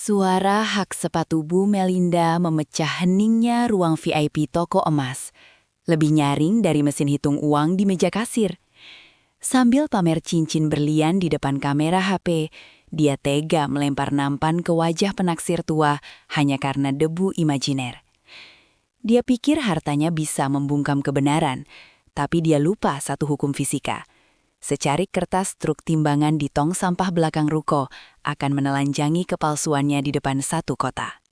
Suara hak sepatu Bu Melinda memecah heningnya ruang VIP toko emas. Lebih nyaring dari mesin hitung uang di meja kasir. Sambil pamer cincin berlian di depan kamera HP, dia tega melempar nampan ke wajah penaksir tua hanya karena debu imajiner. Dia pikir hartanya bisa membungkam kebenaran, tapi dia lupa satu hukum fisika. Secarik kertas truk timbangan di tong sampah belakang ruko akan menelanjangi kepalsuannya di depan satu kota.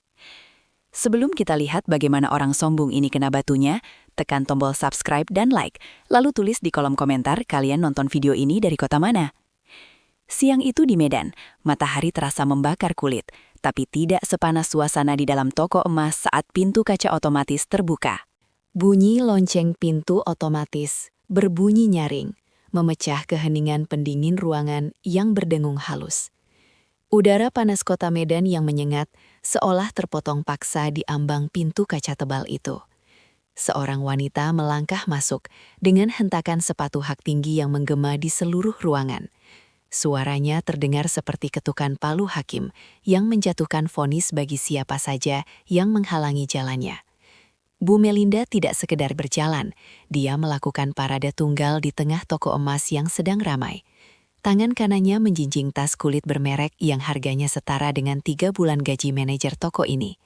Sebelum kita lihat bagaimana orang sombong ini kena batunya, tekan tombol subscribe dan like, lalu tulis di kolom komentar kalian nonton video ini dari kota mana. Siang itu di Medan, matahari terasa membakar kulit, tapi tidak sepanas suasana di dalam toko emas saat pintu kaca otomatis terbuka. Bunyi lonceng pintu otomatis berbunyi nyaring, memecah keheningan pendingin ruangan yang berdengung halus. Udara panas kota Medan yang menyengat seolah terpotong paksa di ambang pintu kaca tebal itu. Seorang wanita melangkah masuk dengan hentakan sepatu hak tinggi yang menggema di seluruh ruangan. Suaranya terdengar seperti ketukan palu hakim yang menjatuhkan vonis bagi siapa saja yang menghalangi jalannya. Bu Melinda tidak sekedar berjalan, dia melakukan parade tunggal di tengah toko emas yang sedang ramai. Tangan kanannya menjinjing tas kulit bermerek yang harganya setara dengan 3 bulan gaji manajer toko ini.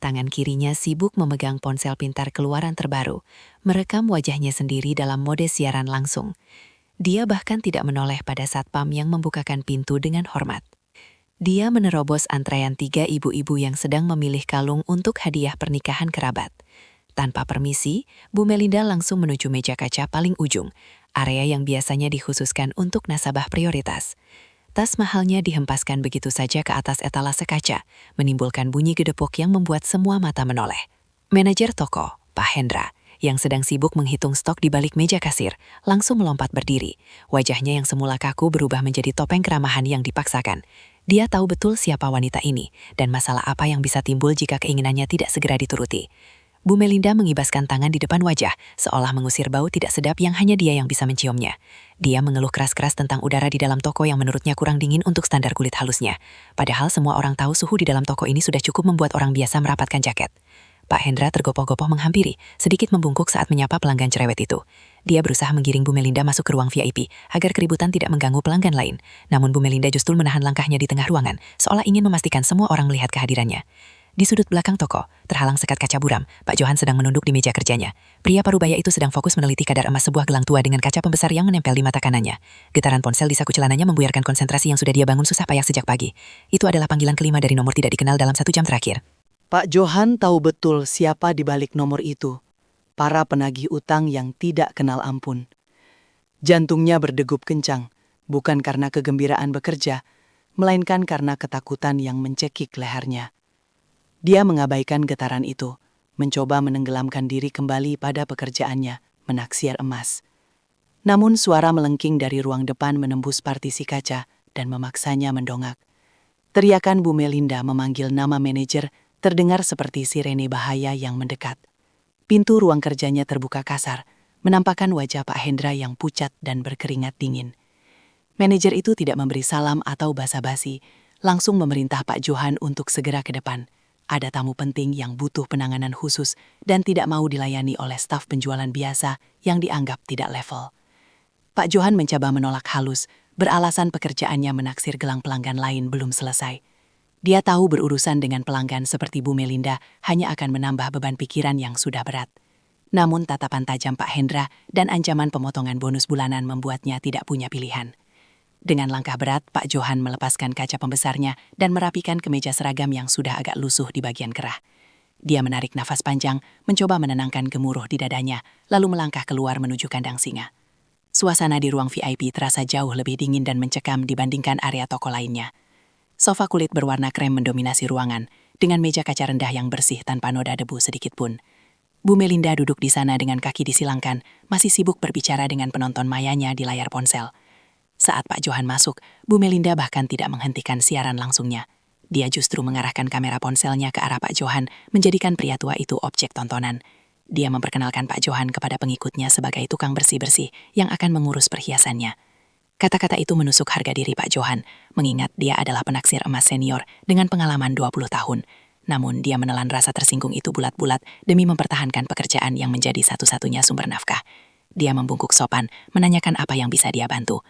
Tangan kirinya sibuk memegang ponsel pintar keluaran terbaru, merekam wajahnya sendiri dalam mode siaran langsung. Dia bahkan tidak menoleh pada satpam yang membukakan pintu dengan hormat. Dia menerobos antrean 3 ibu-ibu yang sedang memilih kalung untuk hadiah pernikahan kerabat. Tanpa permisi, Bu Melinda langsung menuju meja kaca paling ujung, area yang biasanya dikhususkan untuk nasabah prioritas. Tas mahalnya dihempaskan begitu saja ke atas etalase kaca, menimbulkan bunyi gedepuk yang membuat semua mata menoleh. Manajer toko, Pak Hendra, yang sedang sibuk menghitung stok di balik meja kasir, langsung melompat berdiri. Wajahnya yang semula kaku berubah menjadi topeng keramahan yang dipaksakan. Dia tahu betul siapa wanita ini, dan masalah apa yang bisa timbul jika keinginannya tidak segera dituruti. Bu Melinda mengibaskan tangan di depan wajah, seolah mengusir bau tidak sedap yang hanya dia yang bisa menciumnya. Dia mengeluh keras-keras tentang udara di dalam toko yang menurutnya kurang dingin untuk standar kulit halusnya. Padahal semua orang tahu suhu di dalam toko ini sudah cukup membuat orang biasa merapatkan jaket. Pak Hendra tergopoh-gopoh menghampiri, sedikit membungkuk saat menyapa pelanggan cerewet itu. Dia berusaha menggiring Bu Melinda masuk ke ruang VIP, agar keributan tidak mengganggu pelanggan lain. Namun Bu Melinda justru menahan langkahnya di tengah ruangan, seolah ingin memastikan semua orang melihat kehadirannya. Di sudut belakang toko, terhalang sekat kaca buram, Pak Johan sedang menunduk di meja kerjanya. Pria parubaya itu sedang fokus meneliti kadar emas sebuah gelang tua dengan kaca pembesar yang menempel di mata kanannya. Getaran ponsel di saku celananya membuyarkan konsentrasi yang sudah dia bangun susah payah sejak pagi. Itu adalah panggilan kelima dari nomor tidak dikenal dalam 1 jam terakhir. Pak Johan tahu betul siapa di balik nomor itu. Para penagih utang yang tidak kenal ampun. Jantungnya berdegup kencang, bukan karena kegembiraan bekerja, melainkan karena ketakutan yang mencekik lehernya. Dia mengabaikan getaran itu, mencoba menenggelamkan diri kembali pada pekerjaannya, menaksir emas. Namun suara melengking dari ruang depan menembus partisi kaca dan memaksanya mendongak. Teriakan Bu Melinda memanggil nama manajer terdengar seperti sirene bahaya yang mendekat. Pintu ruang kerjanya terbuka kasar, menampakkan wajah Pak Hendra yang pucat dan berkeringat dingin. Manajer itu tidak memberi salam atau basa-basi, langsung memerintah Pak Johan untuk segera ke depan. Ada tamu penting yang butuh penanganan khusus dan tidak mau dilayani oleh staf penjualan biasa yang dianggap tidak level. Pak Johan mencoba menolak halus, beralasan pekerjaannya menaksir gelang pelanggan lain belum selesai. Dia tahu berurusan dengan pelanggan seperti Bu Melinda hanya akan menambah beban pikiran yang sudah berat. Namun tatapan tajam Pak Hendra dan ancaman pemotongan bonus bulanan membuatnya tidak punya pilihan. Dengan langkah berat, Pak Johan melepaskan kaca pembesarnya dan merapikan kemeja seragam yang sudah agak lusuh di bagian kerah. Dia menarik nafas panjang, mencoba menenangkan gemuruh di dadanya, lalu melangkah keluar menuju kandang singa. Suasana di ruang VIP terasa jauh lebih dingin dan mencekam dibandingkan area toko lainnya. Sofa kulit berwarna krem mendominasi ruangan, dengan meja kaca rendah yang bersih tanpa noda debu sedikit pun. Bu Melinda duduk di sana dengan kaki disilangkan, masih sibuk berbicara dengan penonton mayanya di layar ponsel. Saat Pak Johan masuk, Bu Melinda bahkan tidak menghentikan siaran langsungnya. Dia justru mengarahkan kamera ponselnya ke arah Pak Johan, menjadikan pria tua itu objek tontonan. Dia memperkenalkan Pak Johan kepada pengikutnya sebagai tukang bersih-bersih yang akan mengurus perhiasannya. Kata-kata itu menusuk harga diri Pak Johan, mengingat dia adalah penaksir emas senior dengan pengalaman 20 tahun. Namun dia menelan rasa tersinggung itu bulat-bulat demi mempertahankan pekerjaan yang menjadi satu-satunya sumber nafkah. Dia membungkuk sopan, menanyakan apa yang bisa dia bantu.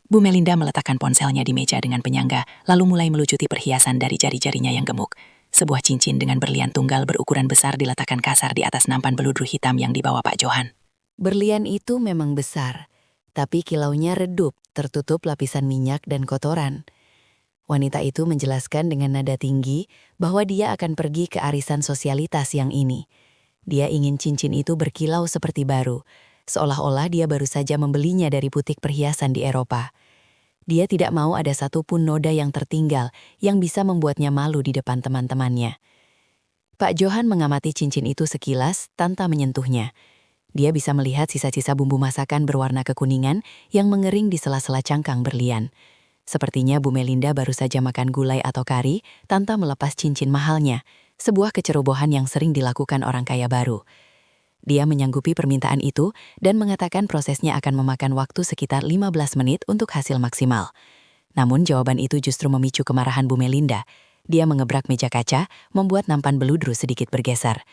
Bu Melinda meletakkan ponselnya di meja dengan penyangga, lalu mulai melucuti perhiasan dari jari-jarinya yang gemuk. Sebuah cincin dengan berlian tunggal berukuran besar diletakkan kasar di atas nampan beludru hitam yang dibawa Pak Johan. Berlian itu memang besar, tapi kilaunya redup, tertutup lapisan minyak dan kotoran. Wanita itu menjelaskan dengan nada tinggi bahwa dia akan pergi ke arisan sosialitas yang ini. Dia ingin cincin itu berkilau seperti baru, seolah-olah dia baru saja membelinya dari butik perhiasan di Eropa. Dia tidak mau ada satupun noda yang tertinggal yang bisa membuatnya malu di depan teman-temannya. Pak Johan mengamati cincin itu sekilas tanpa menyentuhnya. Dia bisa melihat sisa-sisa bumbu masakan berwarna kekuningan yang mengering di sela-sela cangkang berlian. Sepertinya Bu Melinda baru saja makan gulai atau kari tanpa melepas cincin mahalnya, sebuah kecerobohan yang sering dilakukan orang kaya baru. Dia menyanggupi permintaan itu dan mengatakan prosesnya akan memakan waktu sekitar 15 menit untuk hasil maksimal. Namun jawaban itu justru memicu kemarahan Bu Melinda. Dia mengebrak meja kaca, membuat nampan beludru sedikit bergeser.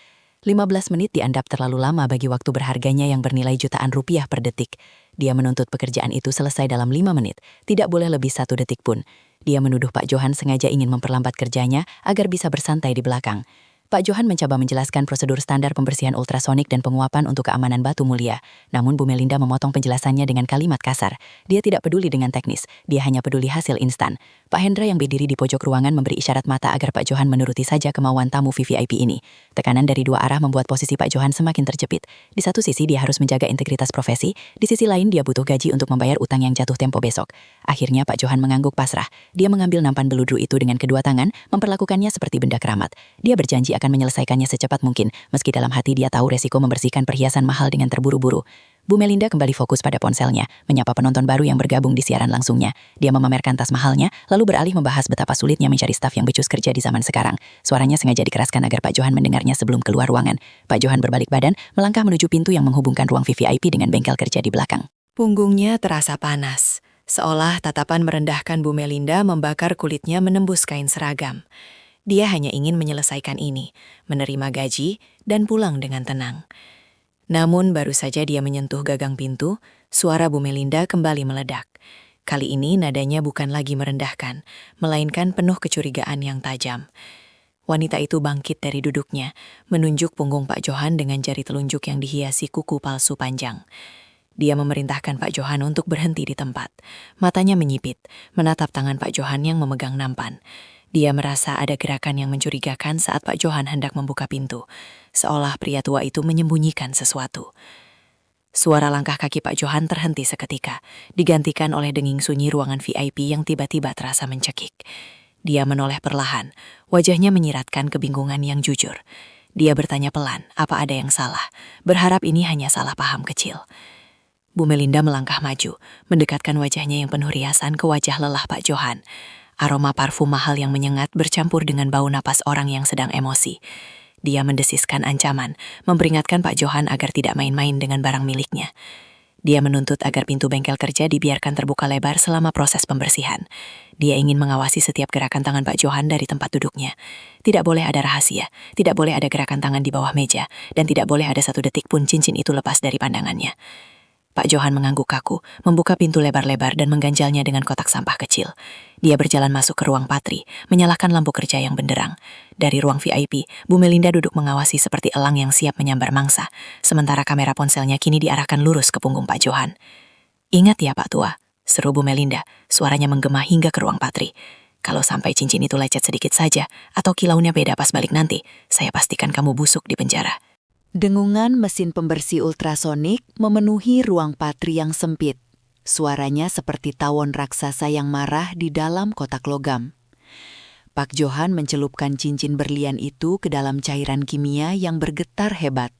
15 menit dianggap terlalu lama bagi waktu berharganya yang bernilai jutaan rupiah per detik. Dia menuntut pekerjaan itu selesai dalam 5 menit, tidak boleh lebih 1 detik pun. Dia menuduh Pak Johan sengaja ingin memperlambat kerjanya agar bisa bersantai di belakang. Pak Johan mencoba menjelaskan prosedur standar pembersihan ultrasonik dan penguapan untuk keamanan batu mulia. Namun Bu Melinda memotong penjelasannya dengan kalimat kasar. Dia tidak peduli dengan teknis, dia hanya peduli hasil instan. Pak Hendra yang berdiri di pojok ruangan memberi isyarat mata agar Pak Johan menuruti saja kemauan tamu VVIP ini. Tekanan dari dua arah membuat posisi Pak Johan semakin terjepit. Di satu sisi dia harus menjaga integritas profesi, di sisi lain dia butuh gaji untuk membayar utang yang jatuh tempo besok. Akhirnya Pak Johan mengangguk pasrah. Dia mengambil nampan beludru itu dengan kedua tangan, memperlakukannya seperti benda keramat. Dia berjanji akan menyelesaikannya secepat mungkin, meski dalam hati dia tahu resiko membersihkan perhiasan mahal dengan terburu-buru. Bu Melinda kembali fokus pada ponselnya, menyapa penonton baru yang bergabung di siaran langsungnya. Dia memamerkan tas mahalnya, lalu beralih membahas betapa sulitnya mencari staf yang becus kerja di zaman sekarang. Suaranya sengaja dikeraskan agar Pak Johan mendengarnya sebelum keluar ruangan. Pak Johan berbalik badan, melangkah menuju pintu yang menghubungkan ruang VVIP dengan bengkel kerja di belakang. Punggungnya terasa panas, seolah tatapan merendahkan Bu Melinda membakar kulitnya menembus kain seragam. Dia hanya ingin menyelesaikan ini, menerima gaji, dan pulang dengan tenang. Namun baru saja dia menyentuh gagang pintu, suara Bu Melinda kembali meledak. Kali ini nadanya bukan lagi merendahkan, melainkan penuh kecurigaan yang tajam. Wanita itu bangkit dari duduknya, menunjuk punggung Pak Johan dengan jari telunjuk yang dihiasi kuku palsu panjang. Dia memerintahkan Pak Johan untuk berhenti di tempat. Matanya menyipit, menatap tangan Pak Johan yang memegang nampan. Dia merasa ada gerakan yang mencurigakan saat Pak Johan hendak membuka pintu, seolah pria tua itu menyembunyikan sesuatu. Suara langkah kaki Pak Johan terhenti seketika, digantikan oleh denging sunyi ruangan VIP yang tiba-tiba terasa mencekik. Dia menoleh perlahan, wajahnya menyiratkan kebingungan yang jujur. Dia bertanya pelan, apa ada yang salah, berharap ini hanya salah paham kecil. Bu Melinda melangkah maju, mendekatkan wajahnya yang penuh riasan ke wajah lelah Pak Johan. Aroma parfum mahal yang menyengat bercampur dengan bau napas orang yang sedang emosi. Dia mendesiskan ancaman, memperingatkan Pak Johan agar tidak main-main dengan barang miliknya. Dia menuntut agar pintu bengkel kerja dibiarkan terbuka lebar selama proses pembersihan. Dia ingin mengawasi setiap gerakan tangan Pak Johan dari tempat duduknya. Tidak boleh ada rahasia, tidak boleh ada gerakan tangan di bawah meja, dan tidak boleh ada 1 detik pun cincin itu lepas dari pandangannya. Pak Johan mengangguk kaku, membuka pintu lebar-lebar dan mengganjalnya dengan kotak sampah kecil. Dia berjalan masuk ke ruang patri, menyalakan lampu kerja yang benderang. Dari ruang VIP, Bu Melinda duduk mengawasi seperti elang yang siap menyambar mangsa, sementara kamera ponselnya kini diarahkan lurus ke punggung Pak Johan. "Ingat ya Pak Tua," seru Bu Melinda, suaranya menggema hingga ke ruang patri. "Kalau sampai cincin itu lecet sedikit saja, atau kilaunya beda pas balik nanti, saya pastikan kamu busuk di penjara." Dengungan mesin pembersih ultrasonik memenuhi ruang patri yang sempit. Suaranya seperti tawon raksasa yang marah di dalam kotak logam. Pak Johan mencelupkan cincin berlian itu ke dalam cairan kimia yang bergetar hebat,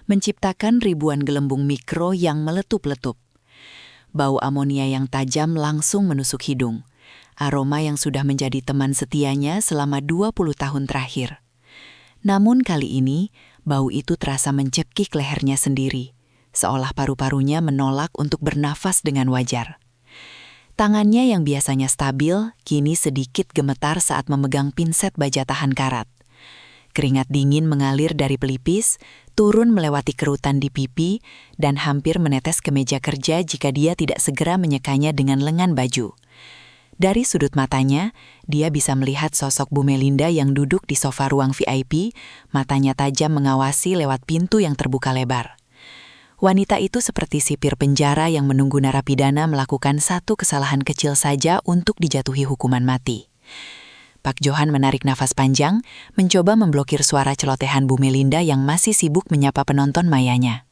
menciptakan ribuan gelembung mikro yang meletup-letup. Bau amonia yang tajam langsung menusuk hidung, aroma yang sudah menjadi teman setianya selama 20 tahun terakhir. Namun kali ini, bau itu terasa mencekik lehernya sendiri, seolah paru-parunya menolak untuk bernafas dengan wajar. Tangannya yang biasanya stabil, kini sedikit gemetar saat memegang pinset baja tahan karat. Keringat dingin mengalir dari pelipis, turun melewati kerutan di pipi, dan hampir menetes ke meja kerja jika dia tidak segera menyekanya dengan lengan baju. Dari sudut matanya, dia bisa melihat sosok Bu Melinda yang duduk di sofa ruang VIP, matanya tajam mengawasi lewat pintu yang terbuka lebar. Wanita itu seperti sipir penjara yang menunggu narapidana melakukan satu kesalahan kecil saja untuk dijatuhi hukuman mati. Pak Johan menarik nafas panjang, mencoba memblokir suara celotehan Bu Melinda yang masih sibuk menyapa penonton mayanya.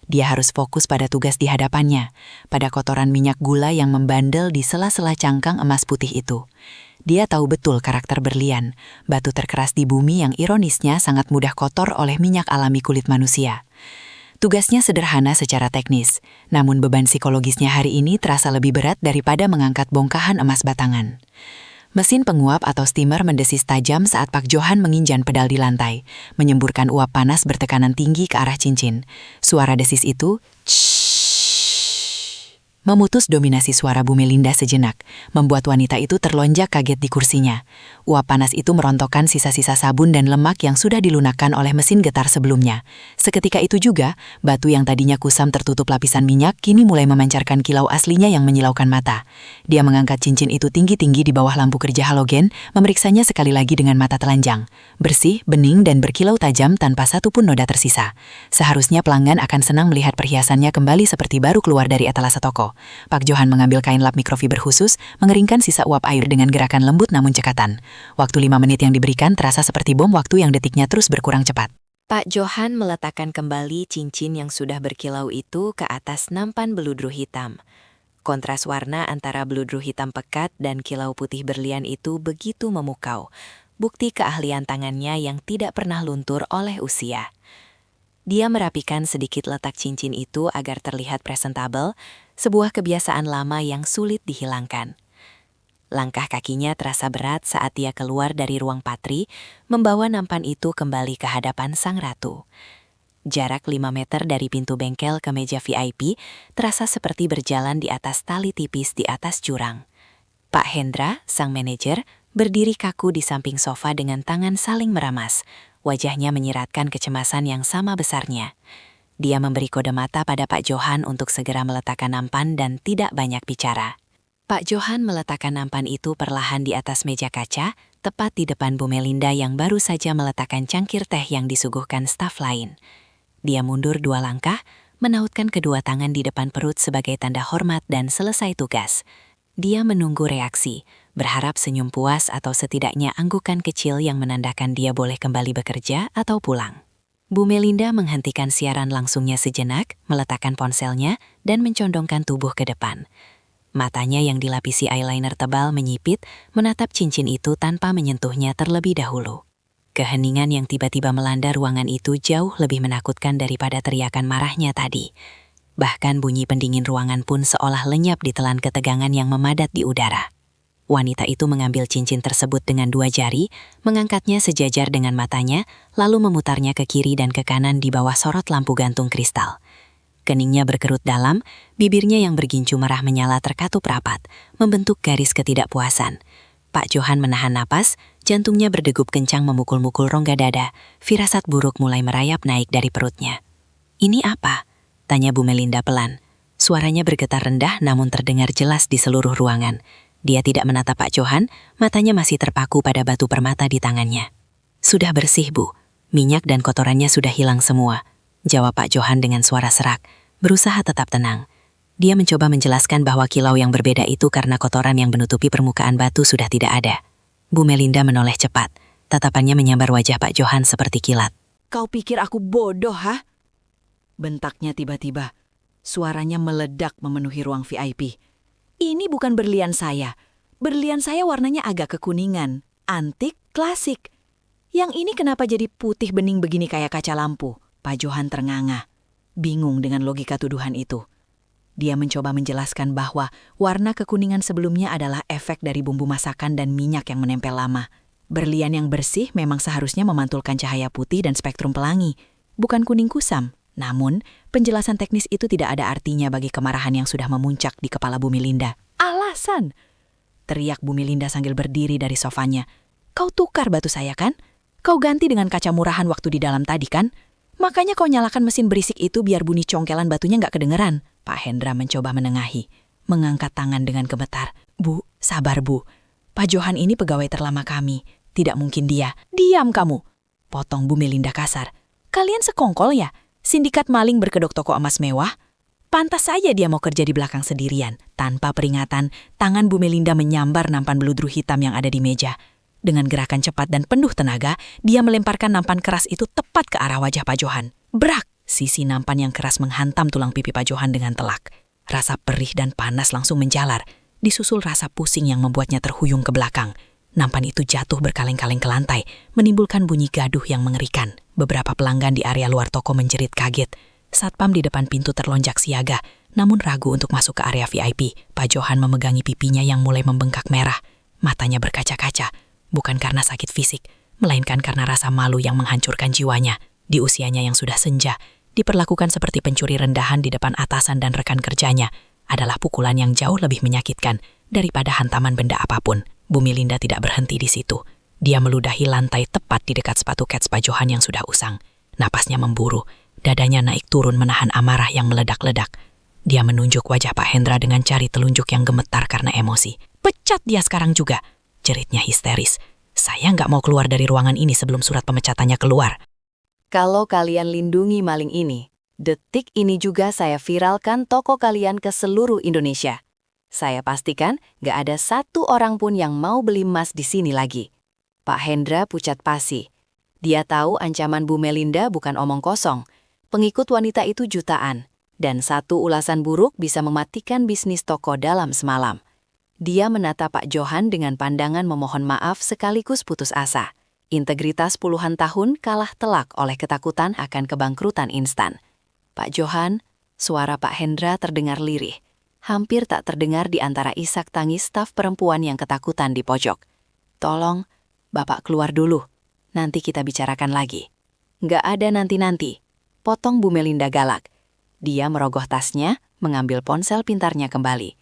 Dia harus fokus pada tugas di hadapannya, pada kotoran minyak gula yang membandel di sela-sela cangkang emas putih itu. Dia tahu betul karakter berlian, batu terkeras di bumi yang ironisnya sangat mudah kotor oleh minyak alami kulit manusia. Tugasnya sederhana secara teknis, namun beban psikologisnya hari ini terasa lebih berat daripada mengangkat bongkahan emas batangan. Mesin penguap atau steamer mendesis tajam saat Pak Johan menginjak pedal di lantai, menyemburkan uap panas bertekanan tinggi ke arah cincin. Suara desis itu, memutus dominasi suara Bu Melinda sejenak, membuat wanita itu terlonjak kaget di kursinya. Uap panas itu merontokkan sisa-sisa sabun dan lemak yang sudah dilunakkan oleh mesin getar sebelumnya. Seketika itu juga, batu yang tadinya kusam tertutup lapisan minyak kini mulai memancarkan kilau aslinya yang menyilaukan mata. Dia mengangkat cincin itu tinggi-tinggi di bawah lampu kerja halogen, memeriksanya sekali lagi dengan mata telanjang. Bersih, bening, dan berkilau tajam tanpa satupun noda tersisa. Seharusnya pelanggan akan senang melihat perhiasannya kembali seperti baru keluar dari etalase toko. Pak Johan mengambil kain lap mikrofiber khusus, mengeringkan sisa uap air dengan gerakan lembut namun cekatan. Waktu 5 menit yang diberikan terasa seperti bom waktu yang detiknya terus berkurang cepat. Pak Johan meletakkan kembali cincin yang sudah berkilau itu ke atas nampan beludru hitam. Kontras warna antara beludru hitam pekat dan kilau putih berlian itu begitu memukau. Bukti keahlian tangannya yang tidak pernah luntur oleh usia. Dia merapikan sedikit letak cincin itu agar terlihat presentabel, sebuah kebiasaan lama yang sulit dihilangkan. Langkah kakinya terasa berat saat dia keluar dari ruang patri, membawa nampan itu kembali ke hadapan sang ratu. Jarak 5 meter dari pintu bengkel ke meja VIP terasa seperti berjalan di atas tali tipis di atas jurang. Pak Hendra, sang manajer, berdiri kaku di samping sofa dengan tangan saling meramas. Wajahnya menyiratkan kecemasan yang sama besarnya. Dia memberi kode mata pada Pak Johan untuk segera meletakkan nampan dan tidak banyak bicara. Pak Johan meletakkan nampan itu perlahan di atas meja kaca, tepat di depan Bu Melinda yang baru saja meletakkan cangkir teh yang disuguhkan staf lain. Dia mundur 2 langkah, menautkan kedua tangan di depan perut sebagai tanda hormat dan selesai tugas. Dia menunggu reaksi, berharap senyum puas atau setidaknya anggukan kecil yang menandakan dia boleh kembali bekerja atau pulang. Bu Melinda menghentikan siaran langsungnya sejenak, meletakkan ponselnya, dan mencondongkan tubuh ke depan. Matanya yang dilapisi eyeliner tebal menyipit, menatap cincin itu tanpa menyentuhnya terlebih dahulu. Keheningan yang tiba-tiba melanda ruangan itu jauh lebih menakutkan daripada teriakan marahnya tadi. Bahkan bunyi pendingin ruangan pun seolah lenyap ditelan ketegangan yang memadat di udara. Wanita itu mengambil cincin tersebut dengan 2 jari, mengangkatnya sejajar dengan matanya, lalu memutarnya ke kiri dan ke kanan di bawah sorot lampu gantung kristal. Keningnya berkerut dalam, bibirnya yang bergincu merah menyala terkatup rapat, membentuk garis ketidakpuasan. Pak Johan menahan napas, jantungnya berdegup kencang memukul-mukul rongga dada, firasat buruk mulai merayap naik dari perutnya. "Ini apa?" tanya Bu Melinda pelan. Suaranya bergetar rendah namun terdengar jelas di seluruh ruangan. Dia tidak menatap Pak Johan, matanya masih terpaku pada batu permata di tangannya. "Sudah bersih, Bu. Minyak dan kotorannya sudah hilang semua," jawab Pak Johan dengan suara serak, berusaha tetap tenang. Dia mencoba menjelaskan bahwa kilau yang berbeda itu karena kotoran yang menutupi permukaan batu sudah tidak ada. Bu Melinda menoleh cepat, tatapannya menyambar wajah Pak Johan seperti kilat. "Kau pikir aku bodoh, ha?" bentaknya tiba-tiba. Suaranya meledak memenuhi ruang VIP. "Ini bukan berlian saya. Berlian saya warnanya agak kekuningan, antik, klasik. Yang ini kenapa jadi putih bening begini kayak kaca lampu?" Pak Johan ternganga, bingung dengan logika tuduhan itu. Dia mencoba menjelaskan bahwa warna kekuningan sebelumnya adalah efek dari bumbu masakan dan minyak yang menempel lama. Berlian yang bersih memang seharusnya memantulkan cahaya putih dan spektrum pelangi, bukan kuning kusam. Namun, penjelasan teknis itu tidak ada artinya bagi kemarahan yang sudah memuncak di kepala Bu Melinda. Alasan! Teriak Bu Melinda sambil berdiri dari sofanya. Kau tukar batu saya kan? Kau ganti dengan kaca murahan waktu di dalam tadi kan? Makanya kau nyalakan mesin berisik itu biar bunyi congkelan batunya nggak kedengeran. Pak Hendra mencoba menengahi, mengangkat tangan dengan gemetar. Bu, sabar Bu. Pak Johan ini pegawai terlama kami. Tidak mungkin dia. Diam kamu! Potong Bu Melinda kasar. Kalian sekongkol ya? Sindikat maling berkedok toko emas mewah? Pantas saja dia mau kerja di belakang sendirian. Tanpa peringatan, tangan Bu Melinda menyambar nampan beludru hitam yang ada di meja. Dengan gerakan cepat dan penuh tenaga, dia melemparkan nampan keras itu tepat ke arah wajah Pak Johan. Brak! Sisi nampan yang keras menghantam tulang pipi Pak Johan dengan telak. Rasa perih dan panas langsung menjalar, disusul rasa pusing yang membuatnya terhuyung ke belakang. Nampan itu jatuh berkaleng-kaleng ke lantai, menimbulkan bunyi gaduh yang mengerikan. Beberapa pelanggan di area luar toko menjerit kaget. Satpam di depan pintu terlonjak siaga, namun ragu untuk masuk ke area VIP. Pak Johan memegangi pipinya yang mulai membengkak merah. Matanya berkaca-kaca. Bukan karena sakit fisik, melainkan karena rasa malu yang menghancurkan jiwanya. Di usianya yang sudah senja, diperlakukan seperti pencuri rendahan di depan atasan dan rekan kerjanya adalah pukulan yang jauh lebih menyakitkan daripada hantaman benda apapun. Bu Melinda tidak berhenti di situ. Dia meludahi lantai tepat di dekat sepatu kets Pak Johan yang sudah usang. Napasnya memburu, dadanya naik turun menahan amarah yang meledak-ledak. Dia menunjuk wajah Pak Hendra dengan jari telunjuk yang gemetar karena emosi. Pecat dia sekarang juga! Jeritnya histeris. Saya nggak mau keluar dari ruangan ini sebelum surat pemecatannya keluar. Kalau kalian lindungi maling ini, detik ini juga saya viralkan toko kalian ke seluruh Indonesia. Saya pastikan nggak ada satu orang pun yang mau beli emas di sini lagi. Pak Hendra pucat pasi. Dia tahu ancaman Bu Melinda bukan omong kosong. Pengikut wanita itu jutaan. Dan satu ulasan buruk bisa mematikan bisnis toko dalam semalam. Dia menata Pak Johan dengan pandangan memohon maaf sekaligus putus asa. Integritas puluhan tahun kalah telak oleh ketakutan akan kebangkrutan instan. Pak Johan, suara Pak Hendra terdengar lirih. Hampir tak terdengar di antara isak tangis staf perempuan yang ketakutan di pojok. Tolong, Bapak keluar dulu. Nanti kita bicarakan lagi. Nggak ada nanti-nanti. Potong Bu Melinda galak. Dia merogoh tasnya, mengambil ponsel pintarnya kembali.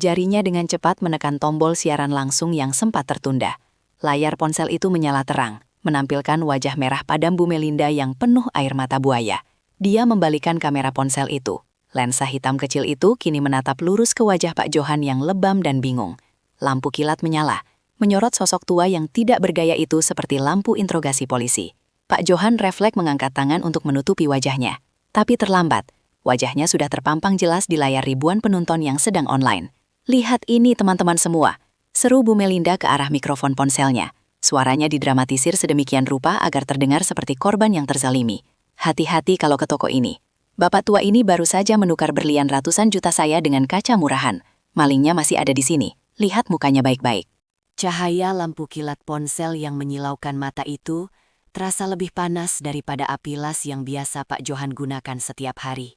Jarinya dengan cepat menekan tombol siaran langsung yang sempat tertunda. Layar ponsel itu menyala terang, menampilkan wajah merah padam Bu Melinda yang penuh air mata buaya. Dia membalikan kamera ponsel itu. Lensa hitam kecil itu kini menatap lurus ke wajah Pak Johan yang lebam dan bingung. Lampu kilat menyala, menyorot sosok tua yang tidak bergaya itu seperti lampu interogasi polisi. Pak Johan refleks mengangkat tangan untuk menutupi wajahnya. Tapi terlambat, wajahnya sudah terpampang jelas di layar ribuan penonton yang sedang online. Lihat ini teman-teman semua, seru Bu Melinda ke arah mikrofon ponselnya. Suaranya didramatisir sedemikian rupa agar terdengar seperti korban yang terzalimi. Hati-hati kalau ke toko ini. Bapak tua ini baru saja menukar berlian ratusan juta saya dengan kaca murahan. Malingnya masih ada di sini. Lihat mukanya baik-baik. Cahaya lampu kilat ponsel yang menyilaukan mata itu terasa lebih panas daripada api las yang biasa Pak Johan gunakan setiap hari.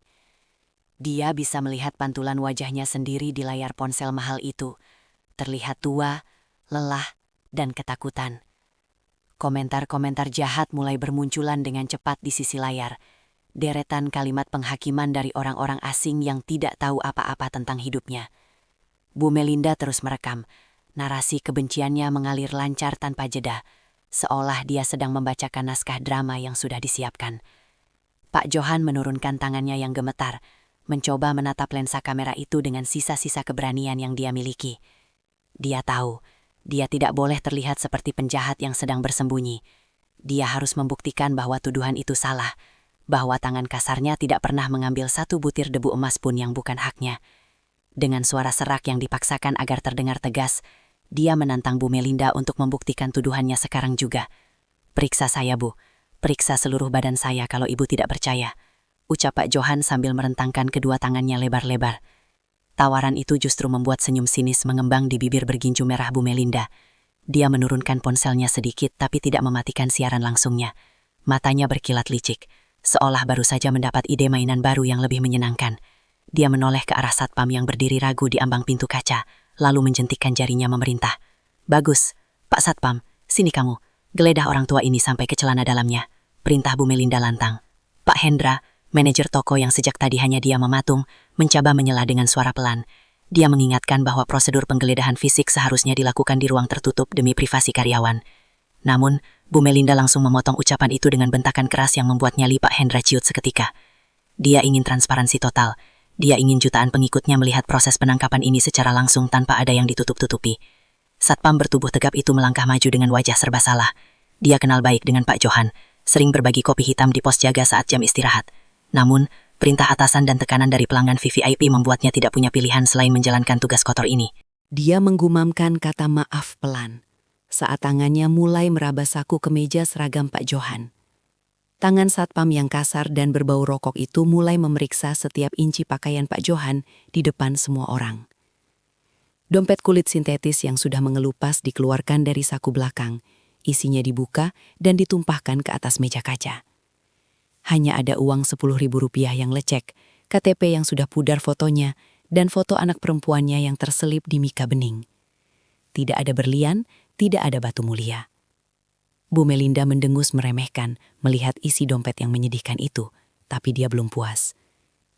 Dia bisa melihat pantulan wajahnya sendiri di layar ponsel mahal itu. Terlihat tua, lelah, dan ketakutan. Komentar-komentar jahat mulai bermunculan dengan cepat di sisi layar. Deretan kalimat penghakiman dari orang-orang asing yang tidak tahu apa-apa tentang hidupnya. Bu Melinda terus merekam. Narasi kebenciannya mengalir lancar tanpa jeda, seolah dia sedang membacakan naskah drama yang sudah disiapkan. Pak Johan menurunkan tangannya yang gemetar, mencoba menatap lensa kamera itu dengan sisa-sisa keberanian yang dia miliki. Dia tahu, dia tidak boleh terlihat seperti penjahat yang sedang bersembunyi. Dia harus membuktikan bahwa tuduhan itu salah, bahwa tangan kasarnya tidak pernah mengambil satu butir debu emas pun yang bukan haknya. Dengan suara serak yang dipaksakan agar terdengar tegas, dia menantang Bu Melinda untuk membuktikan tuduhannya sekarang juga. Periksa saya, Bu. Periksa seluruh badan saya kalau Ibu tidak percaya. Ucap Pak Johan sambil merentangkan kedua tangannya lebar-lebar. Tawaran itu justru membuat senyum sinis mengembang di bibir berginju merah Bu Melinda. Dia menurunkan ponselnya sedikit tapi tidak mematikan siaran langsungnya. Matanya berkilat licik, seolah baru saja mendapat ide mainan baru yang lebih menyenangkan. Dia menoleh ke arah satpam yang berdiri ragu di ambang pintu kaca, lalu menjentikkan jarinya memerintah. Bagus, Pak Satpam, sini kamu. Geledah orang tua ini sampai ke celana dalamnya. Perintah Bu Melinda lantang. Pak Hendra, manajer toko yang sejak tadi hanya diam mematung, mencoba menyela dengan suara pelan. Dia mengingatkan bahwa prosedur penggeledahan fisik seharusnya dilakukan di ruang tertutup demi privasi karyawan. Namun, Bu Melinda langsung memotong ucapan itu dengan bentakan keras yang membuat nyali Pak Hendra ciut seketika. Dia ingin transparansi total. Dia ingin jutaan pengikutnya melihat proses penangkapan ini secara langsung tanpa ada yang ditutup-tutupi. Satpam bertubuh tegap itu melangkah maju dengan wajah serba salah. Dia kenal baik dengan Pak Johan, sering berbagi kopi hitam di pos jaga saat jam istirahat. Namun, perintah atasan dan tekanan dari pelanggan VVIP membuatnya tidak punya pilihan selain menjalankan tugas kotor ini. Dia menggumamkan kata maaf pelan, saat tangannya mulai meraba saku kemeja seragam Pak Johan. Tangan satpam yang kasar dan berbau rokok itu mulai memeriksa setiap inci pakaian Pak Johan di depan semua orang. Dompet kulit sintetis yang sudah mengelupas dikeluarkan dari saku belakang, isinya dibuka dan ditumpahkan ke atas meja kaca. Hanya ada uang Rp10.000 yang lecek, KTP yang sudah pudar fotonya, dan foto anak perempuannya yang terselip di mika bening. Tidak ada berlian, tidak ada batu mulia. Bu Melinda mendengus meremehkan melihat isi dompet yang menyedihkan itu, tapi dia belum puas.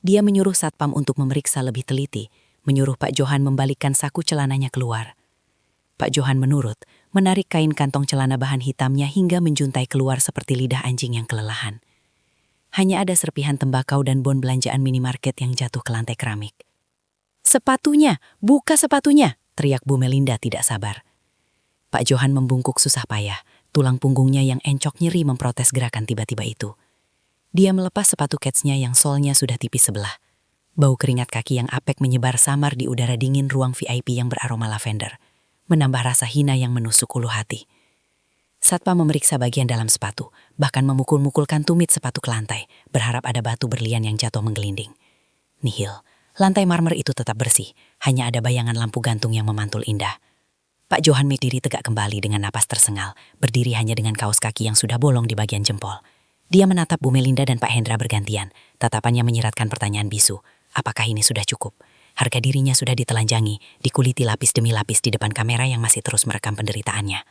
Dia menyuruh satpam untuk memeriksa lebih teliti, menyuruh Pak Johan membalikkan saku celananya keluar. Pak Johan menurut, menarik kain kantong celana bahan hitamnya hingga menjuntai keluar seperti lidah anjing yang kelelahan. Hanya ada serpihan tembakau dan bon belanjaan minimarket yang jatuh ke lantai keramik. "Sepatunya! Buka sepatunya!" teriak Bu Melinda tidak sabar. Pak Johan membungkuk susah payah, tulang punggungnya yang encok nyeri memprotes gerakan tiba-tiba itu. Dia melepas sepatu ketsnya yang solnya sudah tipis sebelah. Bau keringat kaki yang apek menyebar samar di udara dingin ruang VIP yang beraroma lavender, menambah rasa hina yang menusuk ulu hati. Satpam memeriksa bagian dalam sepatu, bahkan memukul-mukulkan tumit sepatu ke lantai, berharap ada batu berlian yang jatuh menggelinding. Nihil, lantai marmer itu tetap bersih, hanya ada bayangan lampu gantung yang memantul indah. Pak Johan berdiri tegak kembali dengan napas tersengal, berdiri hanya dengan kaos kaki yang sudah bolong di bagian jempol. Dia menatap Bu Melinda dan Pak Hendra bergantian, tatapannya menyiratkan pertanyaan bisu. Apakah ini sudah cukup? Harga dirinya sudah ditelanjangi, dikuliti lapis demi lapis di depan kamera yang masih terus merekam penderitaannya.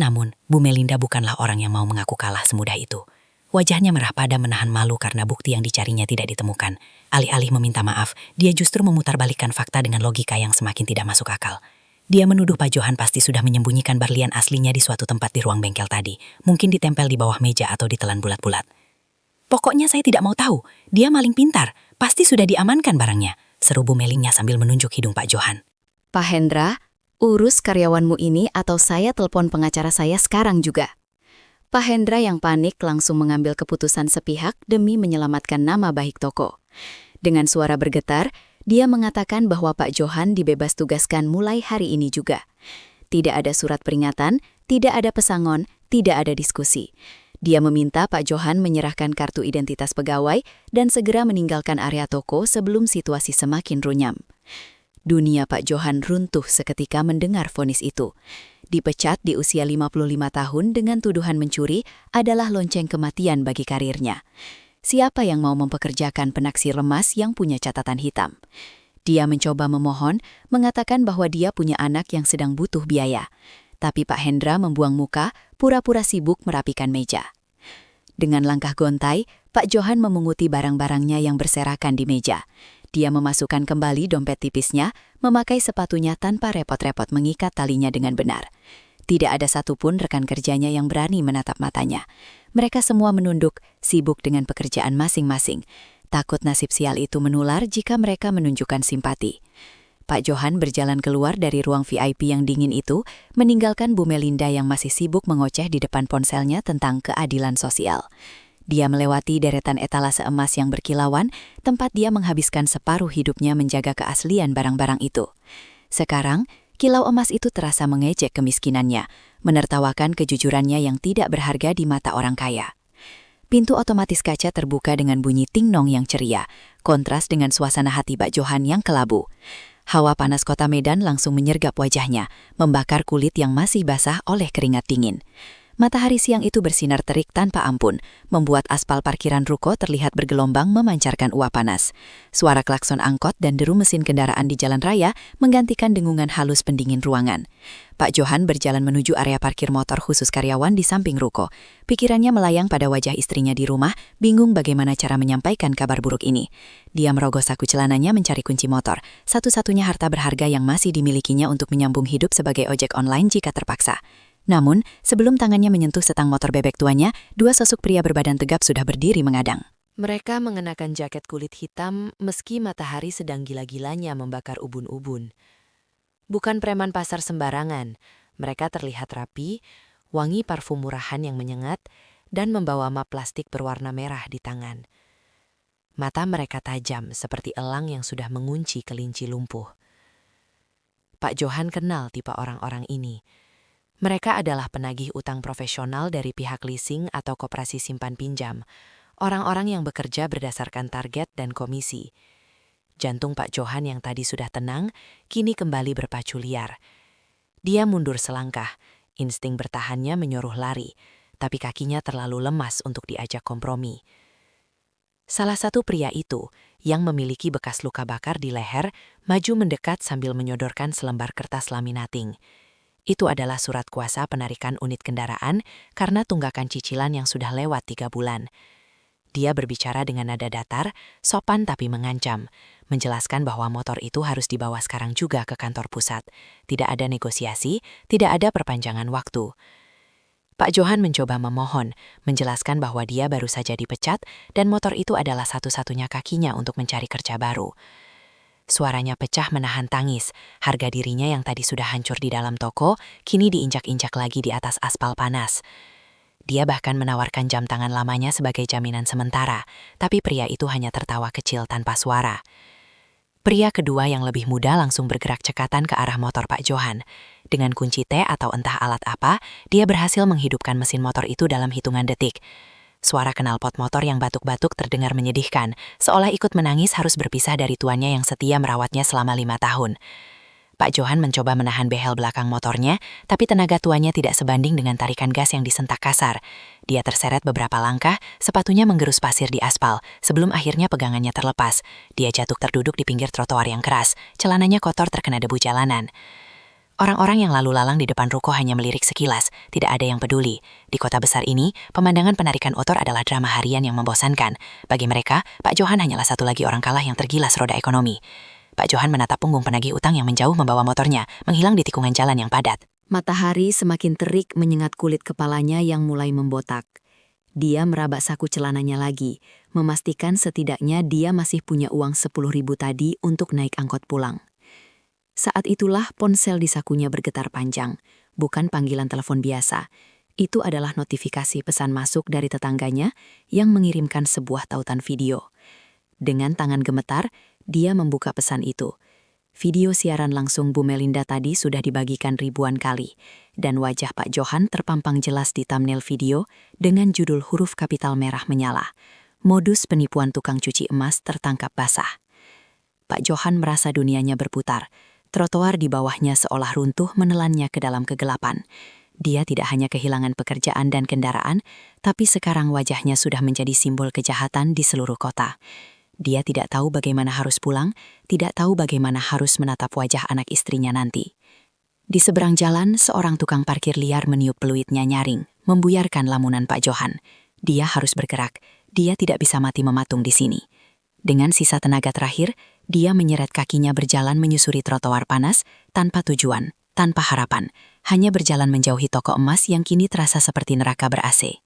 Namun, Bu Melinda bukanlah orang yang mau mengaku kalah semudah itu. Wajahnya merah padam menahan malu karena bukti yang dicarinya tidak ditemukan. Alih-alih meminta maaf, dia justru memutarbalikkan fakta dengan logika yang semakin tidak masuk akal. Dia menuduh Pak Johan pasti sudah menyembunyikan berlian aslinya di suatu tempat di ruang bengkel tadi, mungkin ditempel di bawah meja atau ditelan bulat-bulat. "Pokoknya saya tidak mau tahu, dia maling pintar, pasti sudah diamankan barangnya," seru Bu Melinda sambil menunjuk hidung Pak Johan. Pak Hendra, urus karyawanmu ini atau saya telepon pengacara saya sekarang juga. Pak Hendra yang panik langsung mengambil keputusan sepihak demi menyelamatkan nama baik toko. Dengan suara bergetar, dia mengatakan bahwa Pak Johan dibebas tugaskan mulai hari ini juga. Tidak ada surat peringatan, tidak ada pesangon, tidak ada diskusi. Dia meminta Pak Johan menyerahkan kartu identitas pegawai dan segera meninggalkan area toko sebelum situasi semakin runyam. Dunia Pak Johan runtuh seketika mendengar vonis itu. Dipecat di usia 55 tahun dengan tuduhan mencuri adalah lonceng kematian bagi karirnya. Siapa yang mau mempekerjakan penaksir lemas yang punya catatan hitam? Dia mencoba memohon, mengatakan bahwa dia punya anak yang sedang butuh biaya. Tapi Pak Hendra membuang muka, pura-pura sibuk merapikan meja. Dengan langkah gontai, Pak Johan memunguti barang-barangnya yang berserakan di meja. Dia memasukkan kembali dompet tipisnya, memakai sepatunya tanpa repot-repot mengikat talinya dengan benar. Tidak ada satupun rekan kerjanya yang berani menatap matanya. Mereka semua menunduk, sibuk dengan pekerjaan masing-masing. Takut nasib sial itu menular jika mereka menunjukkan simpati. Pak Johan berjalan keluar dari ruang VIP yang dingin itu, meninggalkan Bu Melinda yang masih sibuk mengoceh di depan ponselnya tentang keadilan sosial. Dia melewati deretan etalase emas yang berkilauan, tempat dia menghabiskan separuh hidupnya menjaga keaslian barang-barang itu. Sekarang, kilau emas itu terasa mengejek kemiskinannya, menertawakan kejujurannya yang tidak berharga di mata orang kaya. Pintu otomatis kaca terbuka dengan bunyi ting-nong yang ceria, kontras dengan suasana hati Pak Johan yang kelabu. Hawa panas kota Medan langsung menyergap wajahnya, membakar kulit yang masih basah oleh keringat dingin. Matahari siang itu bersinar terik tanpa ampun, membuat aspal parkiran ruko terlihat bergelombang memancarkan uap panas. Suara klakson angkot dan deru mesin kendaraan di jalan raya menggantikan dengungan halus pendingin ruangan. Pak Johan berjalan menuju area parkir motor khusus karyawan di samping ruko. Pikirannya melayang pada wajah istrinya di rumah, bingung bagaimana cara menyampaikan kabar buruk ini. Dia merogoh saku celananya mencari kunci motor, satu-satunya harta berharga yang masih dimilikinya untuk menyambung hidup sebagai ojek online jika terpaksa. Namun, sebelum tangannya menyentuh setang motor bebek tuanya, dua sosok pria berbadan tegap sudah berdiri mengadang. Mereka mengenakan jaket kulit hitam meski matahari sedang gila-gilanya membakar ubun-ubun. Bukan preman pasar sembarangan, mereka terlihat rapi, wangi parfum murahan yang menyengat, dan membawa map plastik berwarna merah di tangan. Mata mereka tajam seperti elang yang sudah mengunci kelinci lumpuh. Pak Johan kenal tipe orang-orang ini. Mereka adalah penagih utang profesional dari pihak leasing atau koperasi simpan pinjam, orang-orang yang bekerja berdasarkan target dan komisi. Jantung Pak Johan yang tadi sudah tenang, kini kembali berpacu liar. Dia mundur selangkah, insting bertahannya menyuruh lari, tapi kakinya terlalu lemas untuk diajak kompromi. Salah satu pria itu, yang memiliki bekas luka bakar di leher, maju mendekat sambil menyodorkan selembar kertas laminating. Itu adalah surat kuasa penarikan unit kendaraan karena tunggakan cicilan yang sudah lewat 3 bulan. Dia berbicara dengan nada datar, sopan tapi mengancam, menjelaskan bahwa motor itu harus dibawa sekarang juga ke kantor pusat. Tidak ada negosiasi, tidak ada perpanjangan waktu. Pak Johan mencoba memohon, menjelaskan bahwa dia baru saja dipecat dan motor itu adalah satu-satunya kakinya untuk mencari kerja baru. Suaranya pecah menahan tangis, harga dirinya yang tadi sudah hancur di dalam toko, kini diinjak-injak lagi di atas aspal panas. Dia bahkan menawarkan jam tangan lamanya sebagai jaminan sementara, tapi pria itu hanya tertawa kecil tanpa suara. Pria kedua yang lebih muda langsung bergerak cekatan ke arah motor Pak Johan. Dengan kunci T atau entah alat apa, dia berhasil menghidupkan mesin motor itu dalam hitungan detik. Suara knalpot motor yang batuk-batuk terdengar menyedihkan, seolah ikut menangis harus berpisah dari tuannya yang setia merawatnya selama 5 tahun. Pak Johan mencoba menahan behel belakang motornya, tapi tenaga tuannya tidak sebanding dengan tarikan gas yang disentak kasar. Dia terseret beberapa langkah, sepatunya menggerus pasir di aspal, sebelum akhirnya pegangannya terlepas. Dia jatuh terduduk di pinggir trotoar yang keras, celananya kotor terkena debu jalanan. Orang-orang yang lalu lalang di depan ruko hanya melirik sekilas, tidak ada yang peduli. Di kota besar ini, pemandangan penarikan otor adalah drama harian yang membosankan. Bagi mereka, Pak Johan hanyalah satu lagi orang kalah yang tergilas roda ekonomi. Pak Johan menatap punggung penagih utang yang menjauh membawa motornya, menghilang di tikungan jalan yang padat. Matahari semakin terik menyengat kulit kepalanya yang mulai membotak. Dia meraba saku celananya lagi, memastikan setidaknya dia masih punya uang 10.000 tadi untuk naik angkot pulang. Saat itulah ponsel di sakunya bergetar panjang, bukan panggilan telepon biasa. Itu adalah notifikasi pesan masuk dari tetangganya yang mengirimkan sebuah tautan video. Dengan tangan gemetar, dia membuka pesan itu. Video siaran langsung Bu Melinda tadi sudah dibagikan ribuan kali, dan wajah Pak Johan terpampang jelas di thumbnail video dengan judul huruf kapital merah menyala. Modus penipuan tukang cuci emas tertangkap basah. Pak Johan merasa dunianya berputar. Trotoar di bawahnya seolah runtuh menelannya ke dalam kegelapan. Dia tidak hanya kehilangan pekerjaan dan kendaraan, tapi sekarang wajahnya sudah menjadi simbol kejahatan di seluruh kota. Dia tidak tahu bagaimana harus pulang, tidak tahu bagaimana harus menatap wajah anak istrinya nanti. Di seberang jalan, seorang tukang parkir liar meniup peluitnya nyaring, membuyarkan lamunan Pak Johan. Dia harus bergerak, dia tidak bisa mati mematung di sini. Dengan sisa tenaga terakhir, dia menyeret kakinya berjalan menyusuri trotoar panas, tanpa tujuan, tanpa harapan, hanya berjalan menjauhi toko emas yang kini terasa seperti neraka ber-AC.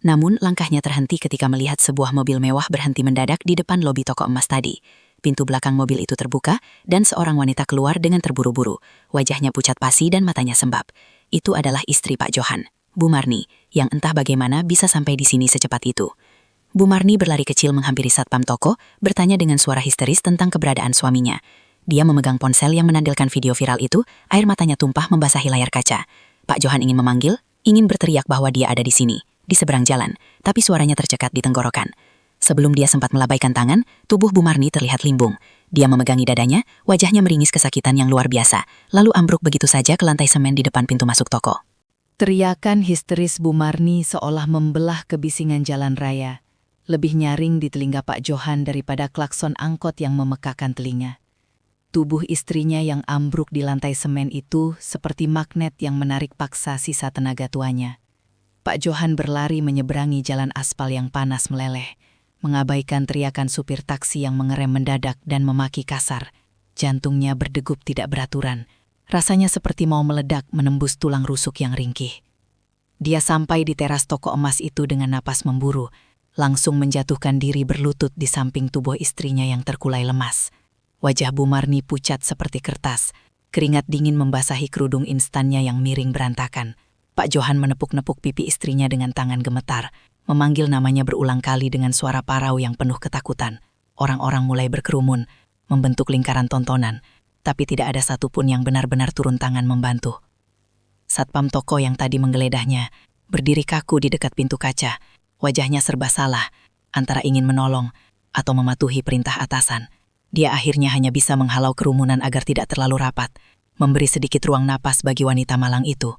Namun, langkahnya terhenti ketika melihat sebuah mobil mewah berhenti mendadak di depan lobi toko emas tadi. Pintu belakang mobil itu terbuka, dan seorang wanita keluar dengan terburu-buru. Wajahnya pucat pasi dan matanya sembab. Itu adalah istri Pak Johan, Bu Marni, yang entah bagaimana bisa sampai di sini secepat itu. Bu Marni berlari kecil menghampiri satpam toko, bertanya dengan suara histeris tentang keberadaan suaminya. Dia memegang ponsel yang menampilkan video viral itu, air matanya tumpah membasahi layar kaca. Pak Johan ingin memanggil, ingin berteriak bahwa dia ada di sini, di seberang jalan, tapi suaranya tercekat di tenggorokan. Sebelum dia sempat melambaikan tangan, tubuh Bu Marni terlihat limbung. Dia memegangi dadanya, wajahnya meringis kesakitan yang luar biasa, lalu ambruk begitu saja ke lantai semen di depan pintu masuk toko. Teriakan histeris Bu Marni seolah membelah kebisingan jalan raya. Lebih nyaring di telinga Pak Johan daripada klakson angkot yang memekakan telinga. Tubuh istrinya yang ambruk di lantai semen itu seperti magnet yang menarik paksa sisa tenaga tuanya. Pak Johan berlari menyeberangi jalan aspal yang panas meleleh, mengabaikan teriakan supir taksi yang mengerem mendadak dan memaki kasar. Jantungnya berdegup tidak beraturan. Rasanya seperti mau meledak menembus tulang rusuk yang ringkih. Dia sampai di teras toko emas itu dengan napas memburu, langsung menjatuhkan diri berlutut di samping tubuh istrinya yang terkulai lemas. Wajah Bu Marni pucat seperti kertas, keringat dingin membasahi kerudung instannya yang miring berantakan. Pak Johan menepuk-nepuk pipi istrinya dengan tangan gemetar, memanggil namanya berulang kali dengan suara parau yang penuh ketakutan. Orang-orang mulai berkerumun, membentuk lingkaran tontonan, tapi tidak ada satupun yang benar-benar turun tangan membantu. Satpam toko yang tadi menggeledahnya berdiri kaku di dekat pintu kaca, wajahnya serba salah, antara ingin menolong atau mematuhi perintah atasan. Dia akhirnya hanya bisa menghalau kerumunan agar tidak terlalu rapat, memberi sedikit ruang napas bagi wanita malang itu.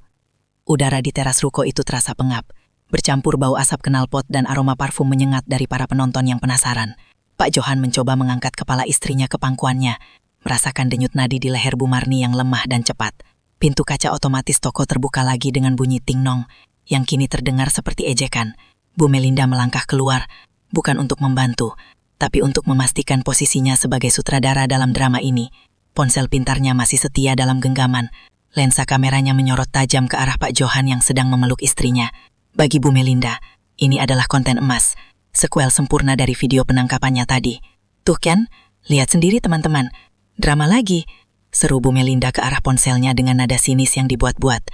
Udara di teras ruko itu terasa pengap, bercampur bau asap knalpot dan aroma parfum menyengat dari para penonton yang penasaran. Pak Johan mencoba mengangkat kepala istrinya ke pangkuannya, merasakan denyut nadi di leher Bu Marni yang lemah dan cepat. Pintu kaca otomatis toko terbuka lagi dengan bunyi ting-nong, yang kini terdengar seperti ejekan. Bu Melinda melangkah keluar, bukan untuk membantu, tapi untuk memastikan posisinya sebagai sutradara dalam drama ini. Ponsel pintarnya masih setia dalam genggaman. Lensa kameranya menyorot tajam ke arah Pak Johan yang sedang memeluk istrinya. Bagi Bu Melinda, ini adalah konten emas, sekuel sempurna dari video penangkapannya tadi. Tuh kan, lihat sendiri teman-teman. Drama lagi, seru Bu Melinda ke arah ponselnya dengan nada sinis yang dibuat-buat.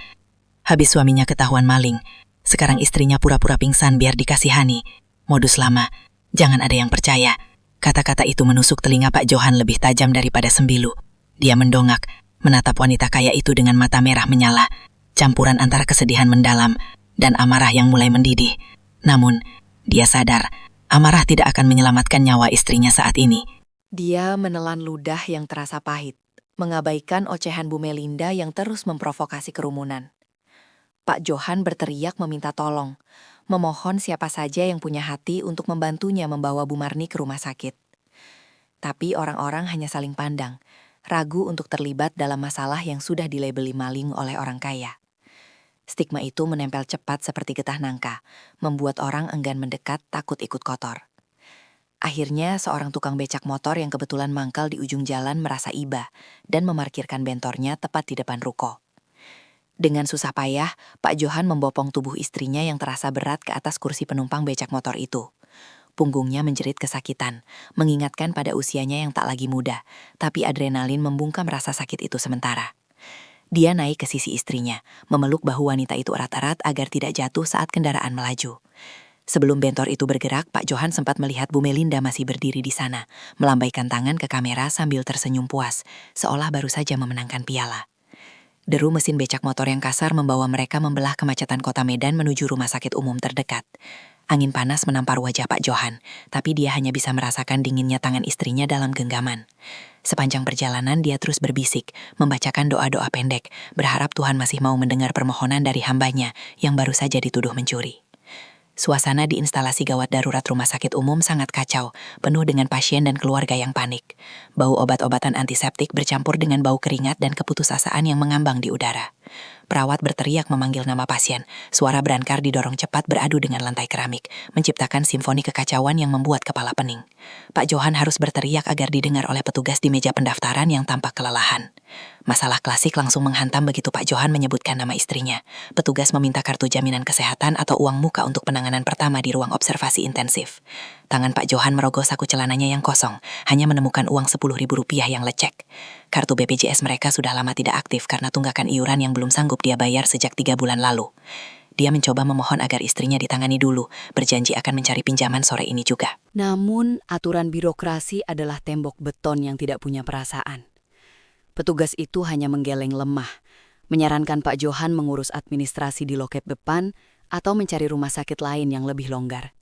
Habis suaminya ketahuan maling, sekarang istrinya pura-pura pingsan biar dikasihani. Modus lama, jangan ada yang percaya. Kata-kata itu menusuk telinga Pak Johan lebih tajam daripada sembilu. Dia mendongak, menatap wanita kaya itu dengan mata merah menyala, campuran antara kesedihan mendalam dan amarah yang mulai mendidih. Namun, dia sadar, amarah tidak akan menyelamatkan nyawa istrinya saat ini. Dia menelan ludah yang terasa pahit, mengabaikan ocehan Bu Melinda yang terus memprovokasi kerumunan. Pak Johan berteriak meminta tolong, memohon siapa saja yang punya hati untuk membantunya membawa Bu Marni ke rumah sakit. Tapi orang-orang hanya saling pandang, ragu untuk terlibat dalam masalah yang sudah dilabeli maling oleh orang kaya. Stigma itu menempel cepat seperti getah nangka, membuat orang enggan mendekat takut ikut kotor. Akhirnya seorang tukang becak motor yang kebetulan mangkal di ujung jalan merasa iba dan memarkirkan bentornya tepat di depan ruko. Dengan susah payah, Pak Johan membopong tubuh istrinya yang terasa berat ke atas kursi penumpang becak motor itu. Punggungnya menjerit kesakitan, mengingatkan pada usianya yang tak lagi muda, tapi adrenalin membungkam rasa sakit itu sementara. Dia naik ke sisi istrinya, memeluk bahu wanita itu erat-erat agar tidak jatuh saat kendaraan melaju. Sebelum bentor itu bergerak, Pak Johan sempat melihat Bu Melinda masih berdiri di sana, melambaikan tangan ke kamera sambil tersenyum puas, seolah baru saja memenangkan piala. Deru mesin becak motor yang kasar membawa mereka membelah kemacetan kota Medan menuju rumah sakit umum terdekat. Angin panas menampar wajah Pak Johan, tapi dia hanya bisa merasakan dinginnya tangan istrinya dalam genggaman. Sepanjang perjalanan dia terus berbisik, membacakan doa-doa pendek, berharap Tuhan masih mau mendengar permohonan dari hambanya yang baru saja dituduh mencuri. Suasana di instalasi gawat darurat rumah sakit umum sangat kacau, penuh dengan pasien dan keluarga yang panik. Bau obat-obatan antiseptik bercampur dengan bau keringat dan keputusasaan yang mengambang di udara. Perawat berteriak memanggil nama pasien, suara berankar didorong cepat beradu dengan lantai keramik, menciptakan simfoni kekacauan yang membuat kepala pening. Pak Johan harus berteriak agar didengar oleh petugas di meja pendaftaran yang tampak kelelahan. Masalah klasik langsung menghantam begitu Pak Johan menyebutkan nama istrinya. Petugas meminta kartu jaminan kesehatan atau uang muka untuk penanganan pertama di ruang observasi intensif. Tangan Pak Johan merogoh saku celananya yang kosong, hanya menemukan uang Rp10.000 yang lecek. Kartu BPJS mereka sudah lama tidak aktif karena tunggakan iuran yang belum sanggup dia bayar sejak 3 bulan lalu. Dia mencoba memohon agar istrinya ditangani dulu, berjanji akan mencari pinjaman sore ini juga. Namun, aturan birokrasi adalah tembok beton yang tidak punya perasaan. Petugas itu hanya menggeleng lemah, menyarankan Pak Johan mengurus administrasi di loket depan atau mencari rumah sakit lain yang lebih longgar.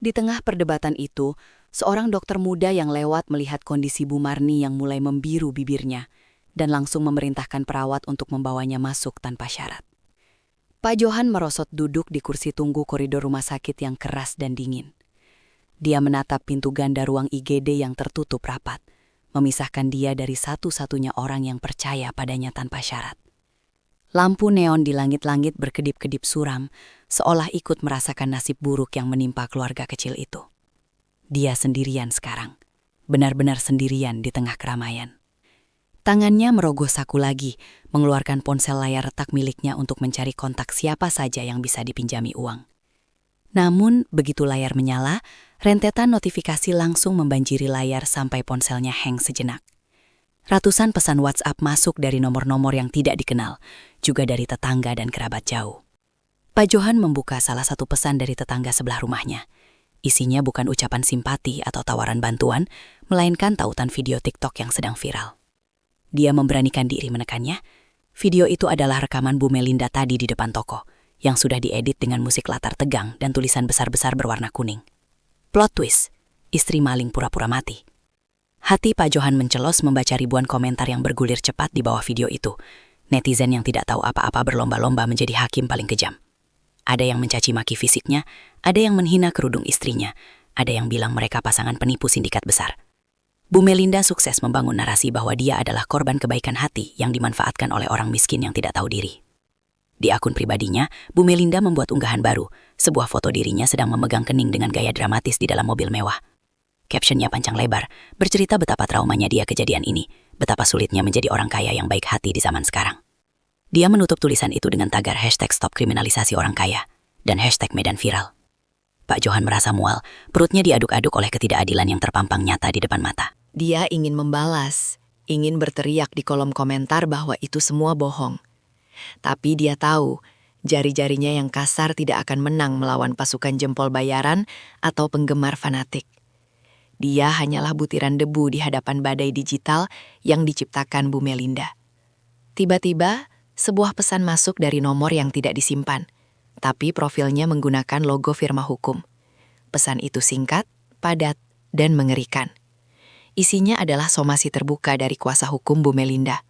Di tengah perdebatan itu, seorang dokter muda yang lewat melihat kondisi Bu Marni yang mulai membiru bibirnya dan langsung memerintahkan perawat untuk membawanya masuk tanpa syarat. Pak Johan merosot duduk di kursi tunggu koridor rumah sakit yang keras dan dingin. Dia menatap pintu ganda ruang IGD yang tertutup rapat, memisahkan dia dari satu-satunya orang yang percaya padanya tanpa syarat. Lampu neon di langit-langit berkedip-kedip suram, seolah ikut merasakan nasib buruk yang menimpa keluarga kecil itu. Dia sendirian sekarang, benar-benar sendirian di tengah keramaian. Tangannya merogoh saku lagi, mengeluarkan ponsel layar retak miliknya untuk mencari kontak siapa saja yang bisa dipinjami uang. Namun, begitu layar menyala, rentetan notifikasi langsung membanjiri layar sampai ponselnya hang sejenak. Ratusan pesan WhatsApp masuk dari nomor-nomor yang tidak dikenal, juga dari tetangga dan kerabat jauh. Pak Johan membuka salah satu pesan dari tetangga sebelah rumahnya. Isinya bukan ucapan simpati atau tawaran bantuan, melainkan tautan video TikTok yang sedang viral. Dia memberanikan diri menekannya. Video itu adalah rekaman Bu Melinda tadi di depan toko, yang sudah diedit dengan musik latar tegang dan tulisan besar-besar berwarna kuning. Plot twist, istri maling pura-pura mati. Hati Pak Johan mencelos membaca ribuan komentar yang bergulir cepat di bawah video itu. Netizen yang tidak tahu apa-apa berlomba-lomba menjadi hakim paling kejam. Ada yang mencaci maki fisiknya, ada yang menghina kerudung istrinya, ada yang bilang mereka pasangan penipu sindikat besar. Bu Melinda sukses membangun narasi bahwa dia adalah korban kebaikan hati yang dimanfaatkan oleh orang miskin yang tidak tahu diri. Di akun pribadinya, Bu Melinda membuat unggahan baru, sebuah foto dirinya sedang memegang kening dengan gaya dramatis di dalam mobil mewah. Captionnya panjang lebar, bercerita betapa traumanya dia kejadian ini, betapa sulitnya menjadi orang kaya yang baik hati di zaman sekarang. Dia menutup tulisan itu dengan tagar #StopKriminalisasi Orang Kaya dan #MedanViral. Pak Johan merasa mual, perutnya diaduk-aduk oleh ketidakadilan yang terpampang nyata di depan mata. Dia ingin membalas, ingin berteriak di kolom komentar bahwa itu semua bohong. Tapi dia tahu, jari-jarinya yang kasar tidak akan menang melawan pasukan jempol bayaran atau penggemar fanatik. Dia hanyalah butiran debu di hadapan badai digital yang diciptakan Bu Melinda. Tiba-tiba, sebuah pesan masuk dari nomor yang tidak disimpan, tapi profilnya menggunakan logo firma hukum. Pesan itu singkat, padat, dan mengerikan. Isinya adalah somasi terbuka dari kuasa hukum Bu Melinda.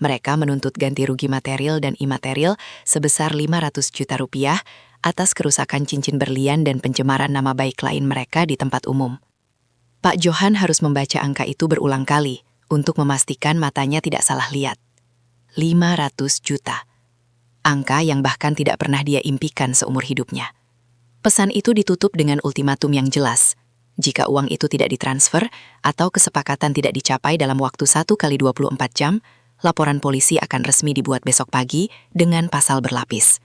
Mereka menuntut ganti rugi material dan imaterial sebesar 500 juta rupiah atas kerusakan cincin berlian dan pencemaran nama baik klien mereka di tempat umum. Pak Johan harus membaca angka itu berulang kali untuk memastikan matanya tidak salah lihat. 500 juta. Angka yang bahkan tidak pernah dia impikan seumur hidupnya. Pesan itu ditutup dengan ultimatum yang jelas. Jika uang itu tidak ditransfer atau kesepakatan tidak dicapai dalam waktu 1x24 jam, laporan polisi akan resmi dibuat besok pagi dengan pasal berlapis.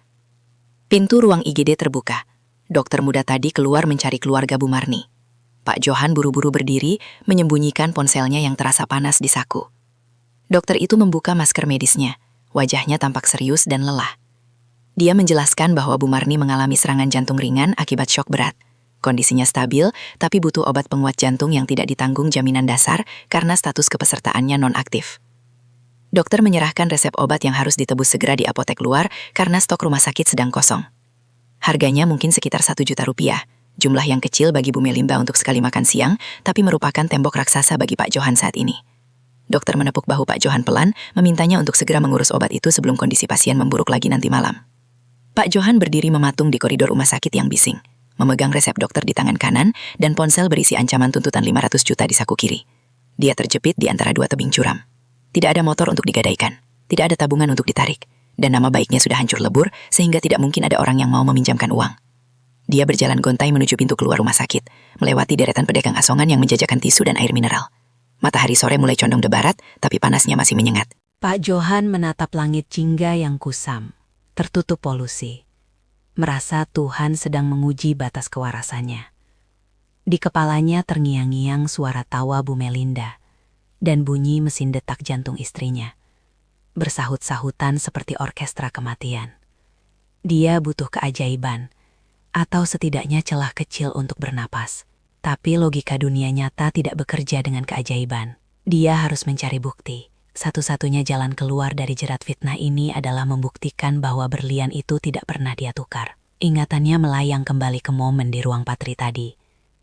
Pintu ruang IGD terbuka. Dokter muda tadi keluar mencari keluarga Bu Marni. Pak Johan buru-buru berdiri, menyembunyikan ponselnya yang terasa panas di saku. Dokter itu membuka masker medisnya. Wajahnya tampak serius dan lelah. Dia menjelaskan bahwa Bu Marni mengalami serangan jantung ringan akibat syok berat. Kondisinya stabil, tapi butuh obat penguat jantung yang tidak ditanggung jaminan dasar karena status kepesertaannya non-aktif. Dokter menyerahkan resep obat yang harus ditebus segera di apotek luar karena stok rumah sakit sedang kosong. Harganya mungkin sekitar 1 juta rupiah, jumlah yang kecil bagi Bu Melinda untuk sekali makan siang, tapi merupakan tembok raksasa bagi Pak Johan saat ini. Dokter menepuk bahu Pak Johan pelan, memintanya untuk segera mengurus obat itu sebelum kondisi pasien memburuk lagi nanti malam. Pak Johan berdiri mematung di koridor rumah sakit yang bising, memegang resep dokter di tangan kanan dan ponsel berisi ancaman tuntutan 500 juta di saku kiri. Dia terjepit di antara dua tebing curam. Tidak ada motor untuk digadaikan, tidak ada tabungan untuk ditarik, dan nama baiknya sudah hancur lebur sehingga tidak mungkin ada orang yang mau meminjamkan uang. Dia berjalan gontai menuju pintu keluar rumah sakit, melewati deretan pedagang asongan yang menjajakan tisu dan air mineral. Matahari sore mulai condong ke barat, tapi panasnya masih menyengat. Pak Johan menatap langit jingga yang kusam, tertutup polusi. Merasa Tuhan sedang menguji batas kewarasannya. Di kepalanya terngiang-ngiang suara tawa Bu Melinda dan bunyi mesin detak jantung istrinya. Bersahut-sahutan seperti orkestra kematian. Dia butuh keajaiban, atau setidaknya celah kecil untuk bernapas. Tapi logika dunia nyata tidak bekerja dengan keajaiban. Dia harus mencari bukti. Satu-satunya jalan keluar dari jerat fitnah ini adalah membuktikan bahwa berlian itu tidak pernah dia tukar. Ingatannya melayang kembali ke momen di ruang patri tadi.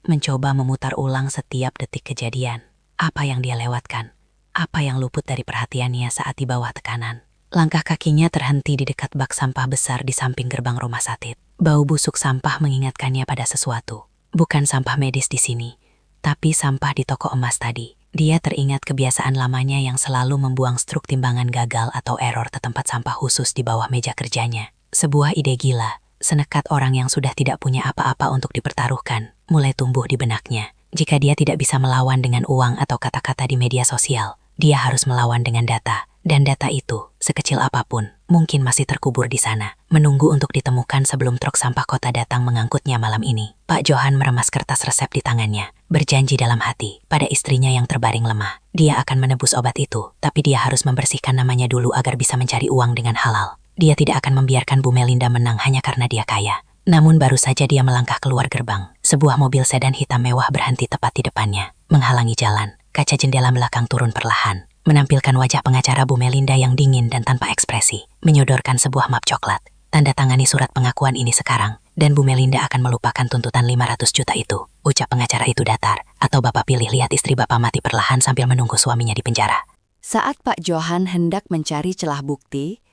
Mencoba memutar ulang setiap detik kejadian. Apa yang dia lewatkan? Apa yang luput dari perhatiannya saat di bawah tekanan? Langkah kakinya terhenti di dekat bak sampah besar di samping gerbang rumah sakit. Bau busuk sampah mengingatkannya pada sesuatu. Bukan sampah medis di sini, tapi sampah di toko emas tadi. Dia teringat kebiasaan lamanya yang selalu membuang struk timbangan gagal atau error ke tempat sampah khusus di bawah meja kerjanya. Sebuah ide gila, senekat orang yang sudah tidak punya apa-apa untuk dipertaruhkan, mulai tumbuh di benaknya. Jika dia tidak bisa melawan dengan uang atau kata-kata di media sosial, dia harus melawan dengan data. Dan data itu, sekecil apapun, mungkin masih terkubur di sana, menunggu untuk ditemukan sebelum truk sampah kota datang mengangkutnya malam ini. Pak Johan meremas kertas resep di tangannya, berjanji dalam hati pada istrinya yang terbaring lemah. Dia akan menebus obat itu, tapi dia harus membersihkan namanya dulu agar bisa mencari uang dengan halal. Dia tidak akan membiarkan Bu Melinda menang hanya karena dia kaya. Namun baru saja dia melangkah keluar gerbang, sebuah mobil sedan hitam mewah berhenti tepat di depannya, menghalangi jalan. Kaca jendela belakang turun perlahan, menampilkan wajah pengacara Bu Melinda yang dingin dan tanpa ekspresi, menyodorkan sebuah map coklat. Tanda tangani surat pengakuan ini sekarang, dan Bu Melinda akan melupakan tuntutan 500 juta itu. Ucap pengacara itu datar, atau Bapak pilih lihat istri Bapak mati perlahan sambil menunggu suaminya di penjara. Saat Pak Johan hendak mencari celah bukti,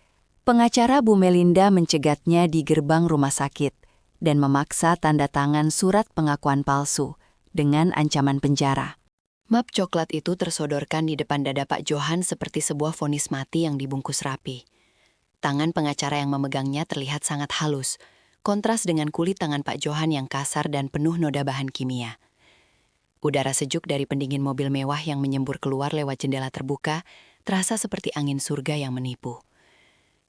pengacara Bu Melinda mencegatnya di gerbang rumah sakit dan memaksa tanda tangan surat pengakuan palsu dengan ancaman penjara. Map coklat itu tersodorkan di depan dada Pak Johan seperti sebuah vonis mati yang dibungkus rapi. Tangan pengacara yang memegangnya terlihat sangat halus, kontras dengan kulit tangan Pak Johan yang kasar dan penuh noda bahan kimia. Udara sejuk dari pendingin mobil mewah yang menyembur keluar lewat jendela terbuka terasa seperti angin surga yang menipu.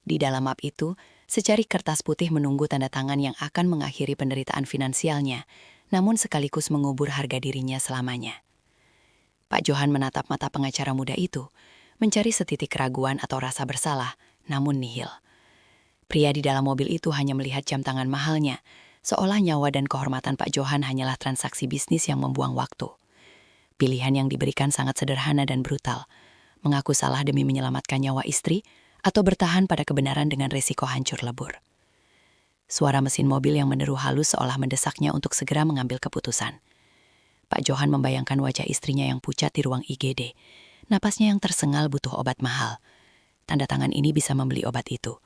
Di dalam map itu, secari kertas putih menunggu tanda tangan yang akan mengakhiri penderitaan finansialnya, namun sekaligus mengubur harga dirinya selamanya. Pak Johan menatap mata pengacara muda itu, mencari setitik keraguan atau rasa bersalah, namun nihil. Pria di dalam mobil itu hanya melihat jam tangan mahalnya, seolah nyawa dan kehormatan Pak Johan hanyalah transaksi bisnis yang membuang waktu. Pilihan yang diberikan sangat sederhana dan brutal, mengaku salah demi menyelamatkan nyawa istri, atau bertahan pada kebenaran dengan resiko hancur lebur. Suara mesin mobil yang meneru halus seolah mendesaknya untuk segera mengambil keputusan. Pak Johan membayangkan wajah istrinya yang pucat di ruang IGD. Napasnya yang tersengal butuh obat mahal. Tanda tangan ini bisa membeli obat itu.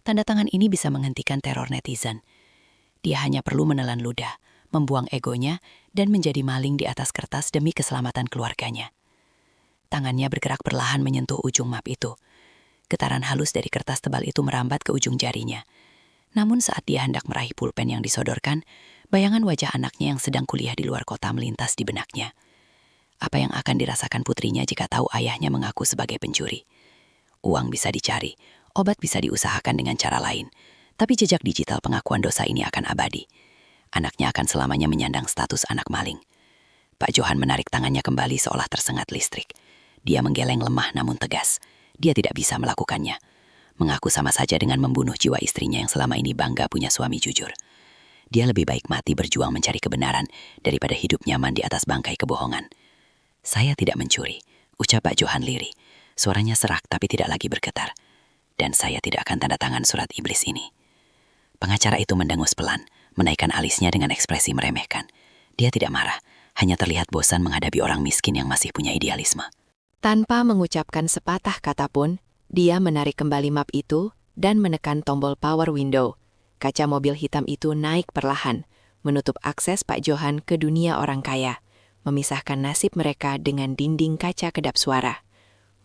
Tanda tangan ini bisa menghentikan teror netizen. Dia hanya perlu menelan ludah, membuang egonya, dan menjadi maling di atas kertas demi keselamatan keluarganya. Tangannya bergerak perlahan menyentuh ujung map itu. Getaran halus dari kertas tebal itu merambat ke ujung jarinya. Namun saat dia hendak meraih pulpen yang disodorkan, bayangan wajah anaknya yang sedang kuliah di luar kota melintas di benaknya. Apa yang akan dirasakan putrinya jika tahu ayahnya mengaku sebagai pencuri? Uang bisa dicari, obat bisa diusahakan dengan cara lain, tapi jejak digital pengakuan dosa ini akan abadi. Anaknya akan selamanya menyandang status anak maling. Pak Johan menarik tangannya kembali seolah tersengat listrik. Dia menggeleng lemah namun tegas. Dia tidak bisa melakukannya. Mengaku sama saja dengan membunuh jiwa istrinya yang selama ini bangga punya suami jujur. Dia lebih baik mati berjuang mencari kebenaran daripada hidup nyaman di atas bangkai kebohongan. Saya tidak mencuri, ucap Pak Johan lirih. Suaranya serak tapi tidak lagi bergetar. Dan saya tidak akan tanda tangan surat iblis ini. Pengacara itu mendengus pelan, menaikkan alisnya dengan ekspresi meremehkan. Dia tidak marah, hanya terlihat bosan menghadapi orang miskin yang masih punya idealisme. Tanpa mengucapkan sepatah kata pun, dia menarik kembali map itu dan menekan tombol power window. Kaca mobil hitam itu naik perlahan, menutup akses Pak Johan ke dunia orang kaya, memisahkan nasib mereka dengan dinding kaca kedap suara.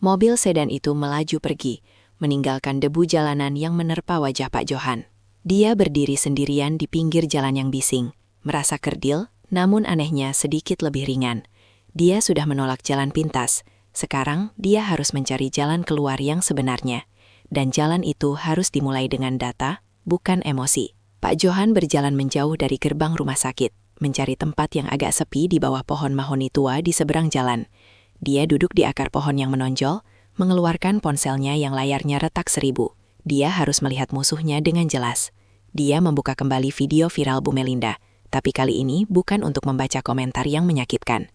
Mobil sedan itu melaju pergi, meninggalkan debu jalanan yang menerpa wajah Pak Johan. Dia berdiri sendirian di pinggir jalan yang bising, merasa kerdil, namun anehnya sedikit lebih ringan. Dia sudah menolak jalan pintas. Sekarang dia harus mencari jalan keluar yang sebenarnya. Dan jalan itu harus dimulai dengan data, bukan emosi. Pak Johan berjalan menjauh dari gerbang rumah sakit, mencari tempat yang agak sepi di bawah pohon mahoni tua di seberang jalan. Dia duduk di akar pohon yang menonjol, mengeluarkan ponselnya yang layarnya retak 1000. Dia harus melihat musuhnya dengan jelas. Dia membuka kembali video viral Bu Melinda, tapi kali ini bukan untuk membaca komentar yang menyakitkan.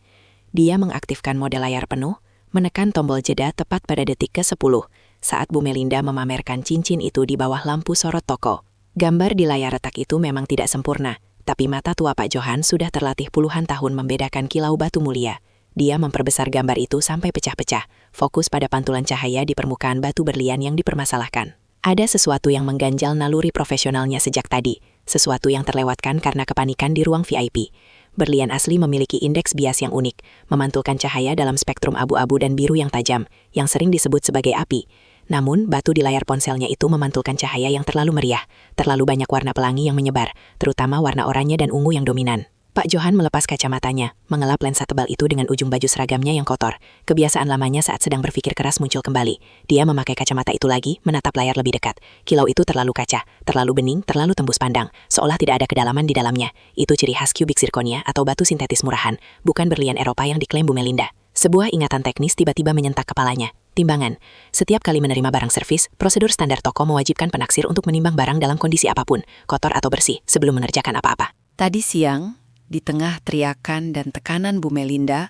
Dia mengaktifkan mode layar penuh, menekan tombol jeda tepat pada detik ke-10, saat Bu Melinda memamerkan cincin itu di bawah lampu sorot toko. Gambar di layar retak itu memang tidak sempurna, tapi mata tua Pak Johan sudah terlatih puluhan tahun membedakan kilau batu mulia. Dia memperbesar gambar itu sampai pecah-pecah, fokus pada pantulan cahaya di permukaan batu berlian yang dipermasalahkan. Ada sesuatu yang mengganjal naluri profesionalnya sejak tadi, sesuatu yang terlewatkan karena kepanikan di ruang VIP. Berlian asli memiliki indeks bias yang unik, memantulkan cahaya dalam spektrum abu-abu dan biru yang tajam, yang sering disebut sebagai api. Namun, batu di layar ponselnya itu memantulkan cahaya yang terlalu meriah, terlalu banyak warna pelangi yang menyebar, terutama warna oranye dan ungu yang dominan. Pak Johan melepas kacamatanya, mengelap lensa tebal itu dengan ujung baju seragamnya yang kotor. Kebiasaan lamanya saat sedang berpikir keras muncul kembali. Dia memakai kacamata itu lagi, menatap layar lebih dekat. Kilau itu terlalu kaca, terlalu bening, terlalu tembus pandang, seolah tidak ada kedalaman di dalamnya. Itu ciri khas kubik zirkonia atau batu sintetis murahan, bukan berlian Eropa yang diklaim Bu Melinda. Sebuah ingatan teknis tiba-tiba menyentak kepalanya. Timbangan. Setiap kali menerima barang servis, prosedur standar toko mewajibkan penaksir untuk menimbang barang dalam kondisi apapun, kotor atau bersih, sebelum mengerjakan apa-apa. Tadi siang, di tengah teriakan dan tekanan Bu Melinda,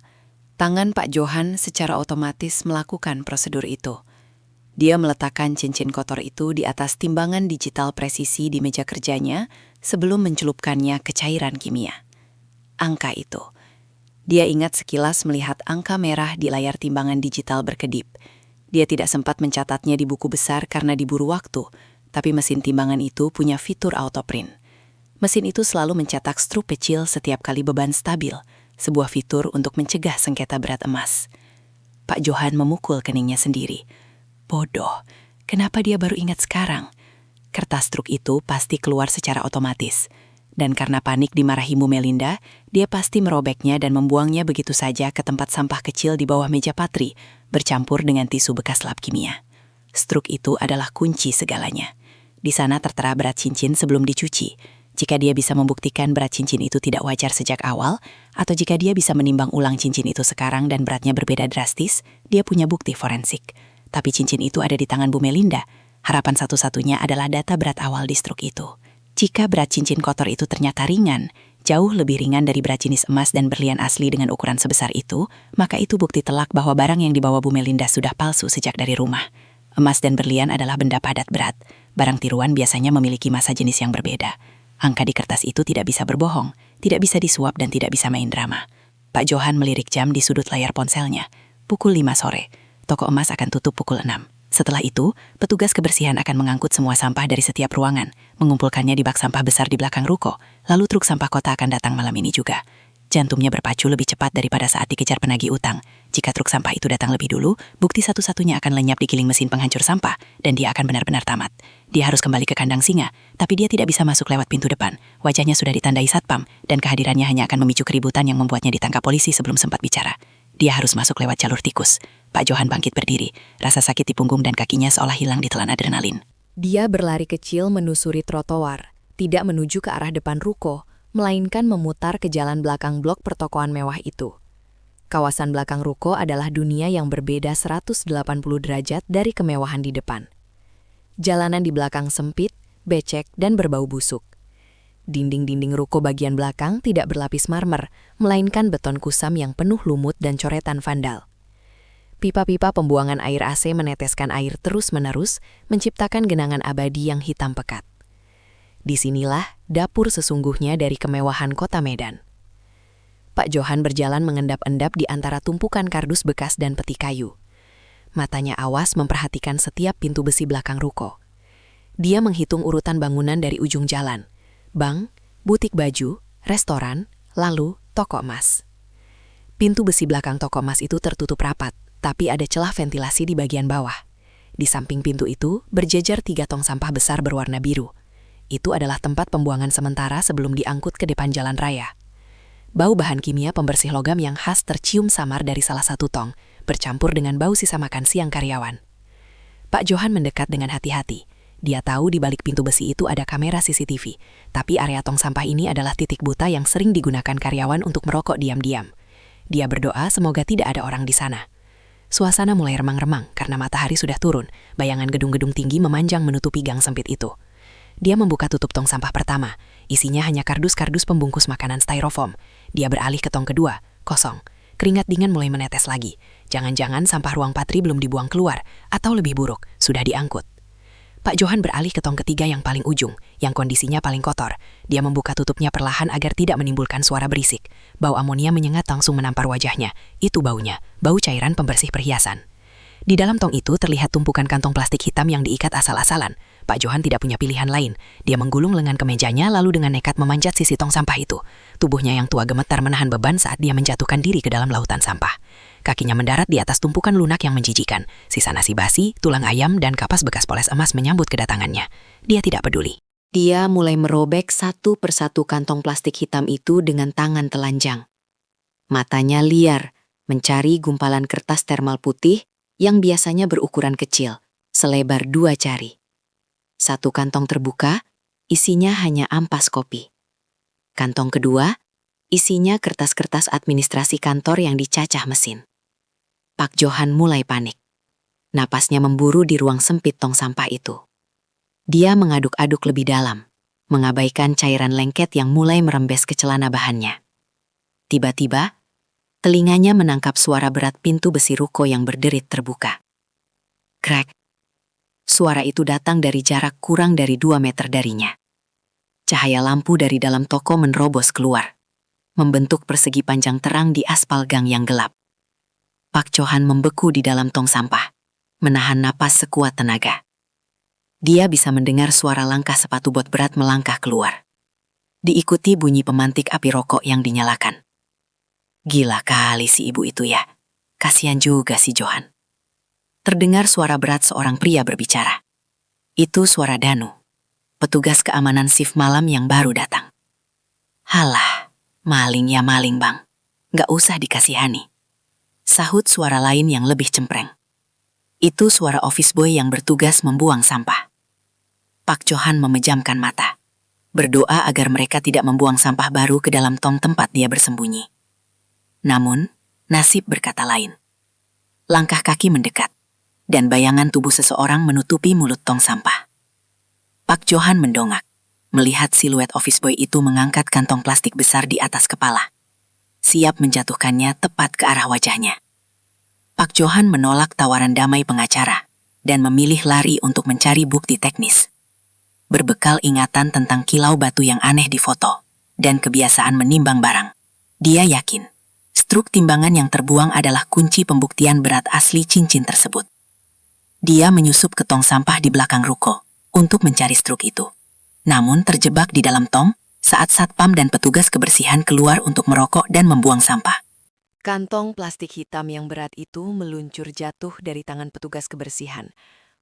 tangan Pak Johan secara otomatis melakukan prosedur itu. Dia meletakkan cincin kotor itu di atas timbangan digital presisi di meja kerjanya sebelum mencelupkannya ke cairan kimia. Angka itu. Dia ingat sekilas melihat angka merah di layar timbangan digital berkedip. Dia tidak sempat mencatatnya di buku besar karena diburu waktu, tapi mesin timbangan itu punya fitur autoprint. Mesin itu selalu mencetak struk kecil setiap kali beban stabil, sebuah fitur untuk mencegah sengketa berat emas. Pak Johan memukul keningnya sendiri. Bodoh, kenapa dia baru ingat sekarang? Kertas struk itu pasti keluar secara otomatis. Dan karena panik dimarahi Bu Melinda, dia pasti merobeknya dan membuangnya begitu saja ke tempat sampah kecil di bawah meja Patri, bercampur dengan tisu bekas lap kimia. Struk itu adalah kunci segalanya. Di sana tertera berat cincin sebelum dicuci. Jika dia bisa membuktikan berat cincin itu tidak wajar sejak awal, atau jika dia bisa menimbang ulang cincin itu sekarang dan beratnya berbeda drastis, dia punya bukti forensik. Tapi cincin itu ada di tangan Bu Melinda. Harapan satu-satunya adalah data berat awal di struk itu. Jika berat cincin kotor itu ternyata ringan, jauh lebih ringan dari berat jenis emas dan berlian asli dengan ukuran sebesar itu, maka itu bukti telak bahwa barang yang dibawa Bu Melinda sudah palsu sejak dari rumah. Emas dan berlian adalah benda padat berat. Barang tiruan biasanya memiliki massa jenis yang berbeda. Angka di kertas itu tidak bisa berbohong, tidak bisa disuap dan tidak bisa main drama. Pak Johan melirik jam di sudut layar ponselnya. Pukul 5 sore. Toko emas akan tutup pukul 6. Setelah itu, petugas kebersihan akan mengangkut semua sampah dari setiap ruangan, mengumpulkannya di bak sampah besar di belakang ruko, lalu truk sampah kota akan datang malam ini juga. Jantungnya berpacu lebih cepat daripada saat dikejar penagih utang. Jika truk sampah itu datang lebih dulu, bukti satu-satunya akan lenyap di giling mesin penghancur sampah, dan dia akan benar-benar tamat. Dia harus kembali ke kandang singa, tapi dia tidak bisa masuk lewat pintu depan. Wajahnya sudah ditandai satpam, dan kehadirannya hanya akan memicu keributan yang membuatnya ditangkap polisi sebelum sempat bicara. Dia harus masuk lewat jalur tikus. Pak Johan bangkit berdiri, rasa sakit di punggung dan kakinya seolah hilang ditelan adrenalin. Dia berlari kecil menusuri trotoar, tidak menuju ke arah depan ruko, melainkan memutar ke jalan belakang blok pertokoan mewah itu. Kawasan belakang ruko adalah dunia yang berbeda 180 derajat dari kemewahan di depan. Jalanan di belakang sempit, becek, dan berbau busuk. Dinding-dinding ruko bagian belakang tidak berlapis marmer, melainkan beton kusam yang penuh lumut dan coretan vandal. Pipa-pipa pembuangan air AC meneteskan air terus-menerus, menciptakan genangan abadi yang hitam pekat. Disinilah dapur sesungguhnya dari kemewahan kota Medan. Pak Johan berjalan mengendap-endap di antara tumpukan kardus bekas dan peti kayu. Matanya awas memperhatikan setiap pintu besi belakang ruko. Dia menghitung urutan bangunan dari ujung jalan. Bank, butik baju, restoran, lalu toko emas. Pintu besi belakang toko emas itu tertutup rapat, tapi ada celah ventilasi di bagian bawah. Di samping pintu itu berjejer 3 tong sampah besar berwarna biru. Itu adalah tempat pembuangan sementara sebelum diangkut ke depan jalan raya. Bau bahan kimia pembersih logam yang khas tercium samar dari salah satu tong, bercampur dengan bau sisa makan siang karyawan. Pak Johan mendekat dengan hati-hati. Dia tahu di balik pintu besi itu ada kamera CCTV, tapi area tong sampah ini adalah titik buta yang sering digunakan karyawan untuk merokok diam-diam. Dia berdoa semoga tidak ada orang di sana. Suasana mulai remang-remang karena matahari sudah turun, bayangan gedung-gedung tinggi memanjang menutupi gang sempit itu. Dia membuka tutup tong sampah pertama. Isinya hanya kardus-kardus pembungkus makanan styrofoam. Dia beralih ke tong kedua, kosong. Keringat dingin mulai menetes lagi. Jangan-jangan sampah ruang Patri belum dibuang keluar, atau lebih buruk, sudah diangkut. Pak Johan beralih ke tong ketiga yang paling ujung, yang kondisinya paling kotor. Dia membuka tutupnya perlahan agar tidak menimbulkan suara berisik. Bau amonia menyengat langsung menampar wajahnya. Itu baunya, bau cairan pembersih perhiasan. Di dalam tong itu terlihat tumpukan kantong plastik hitam yang diikat asal-asalan. Pak Johan tidak punya pilihan lain. Dia menggulung lengan ke mejanya lalu dengan nekat memanjat sisi tong sampah itu. Tubuhnya yang tua gemetar menahan beban saat dia menjatuhkan diri ke dalam lautan sampah. Kakinya mendarat di atas tumpukan lunak yang menjijikan. Sisa nasi basi, tulang ayam, dan kapas bekas poles emas menyambut kedatangannya. Dia tidak peduli. Dia mulai merobek satu persatu kantong plastik hitam itu dengan tangan telanjang. Matanya liar, mencari gumpalan kertas termal putih yang biasanya berukuran kecil, selebar 2 jari. Satu kantong terbuka, isinya hanya ampas kopi. Kantong kedua, isinya kertas-kertas administrasi kantor yang dicacah mesin. Pak Johan mulai panik. Napasnya memburu di ruang sempit tong sampah itu. Dia mengaduk-aduk lebih dalam, mengabaikan cairan lengket yang mulai merembes ke celana bahannya. Tiba-tiba, telinganya menangkap suara berat pintu besi ruko yang berderit terbuka. Krek. Suara itu datang dari jarak kurang dari 2 meter darinya. Cahaya lampu dari dalam toko menerobos keluar, membentuk persegi panjang terang di aspal gang yang gelap. Pak Johan membeku di dalam tong sampah, menahan napas sekuat tenaga. Dia bisa mendengar suara langkah sepatu bot berat melangkah keluar. Diikuti bunyi pemantik api rokok yang dinyalakan. Gila kali si ibu itu ya. Kasihan juga si Johan. Terdengar suara berat seorang pria berbicara. Itu suara Danu, petugas keamanan shift malam yang baru datang. Halah, maling ya maling bang. Gak usah dikasihani. Sahut suara lain yang lebih cempreng. Itu suara office boy yang bertugas membuang sampah. Pak Johan memejamkan mata, berdoa agar mereka tidak membuang sampah baru ke dalam tong tempat dia bersembunyi. Namun, nasib berkata lain. Langkah kaki mendekat, dan bayangan tubuh seseorang menutupi mulut tong sampah. Pak Johan mendongak, melihat siluet office boy itu mengangkat kantong plastik besar di atas kepala, siap menjatuhkannya tepat ke arah wajahnya. Pak Johan menolak tawaran damai pengacara, dan memilih lari untuk mencari bukti teknis. Berbekal ingatan tentang kilau batu yang aneh di foto, dan kebiasaan menimbang barang, dia yakin struk timbangan yang terbuang adalah kunci pembuktian berat asli cincin tersebut. Dia menyusup ke tong sampah di belakang ruko untuk mencari struk itu. Namun terjebak di dalam tong saat satpam dan petugas kebersihan keluar untuk merokok dan membuang sampah. Kantong plastik hitam yang berat itu meluncur jatuh dari tangan petugas kebersihan,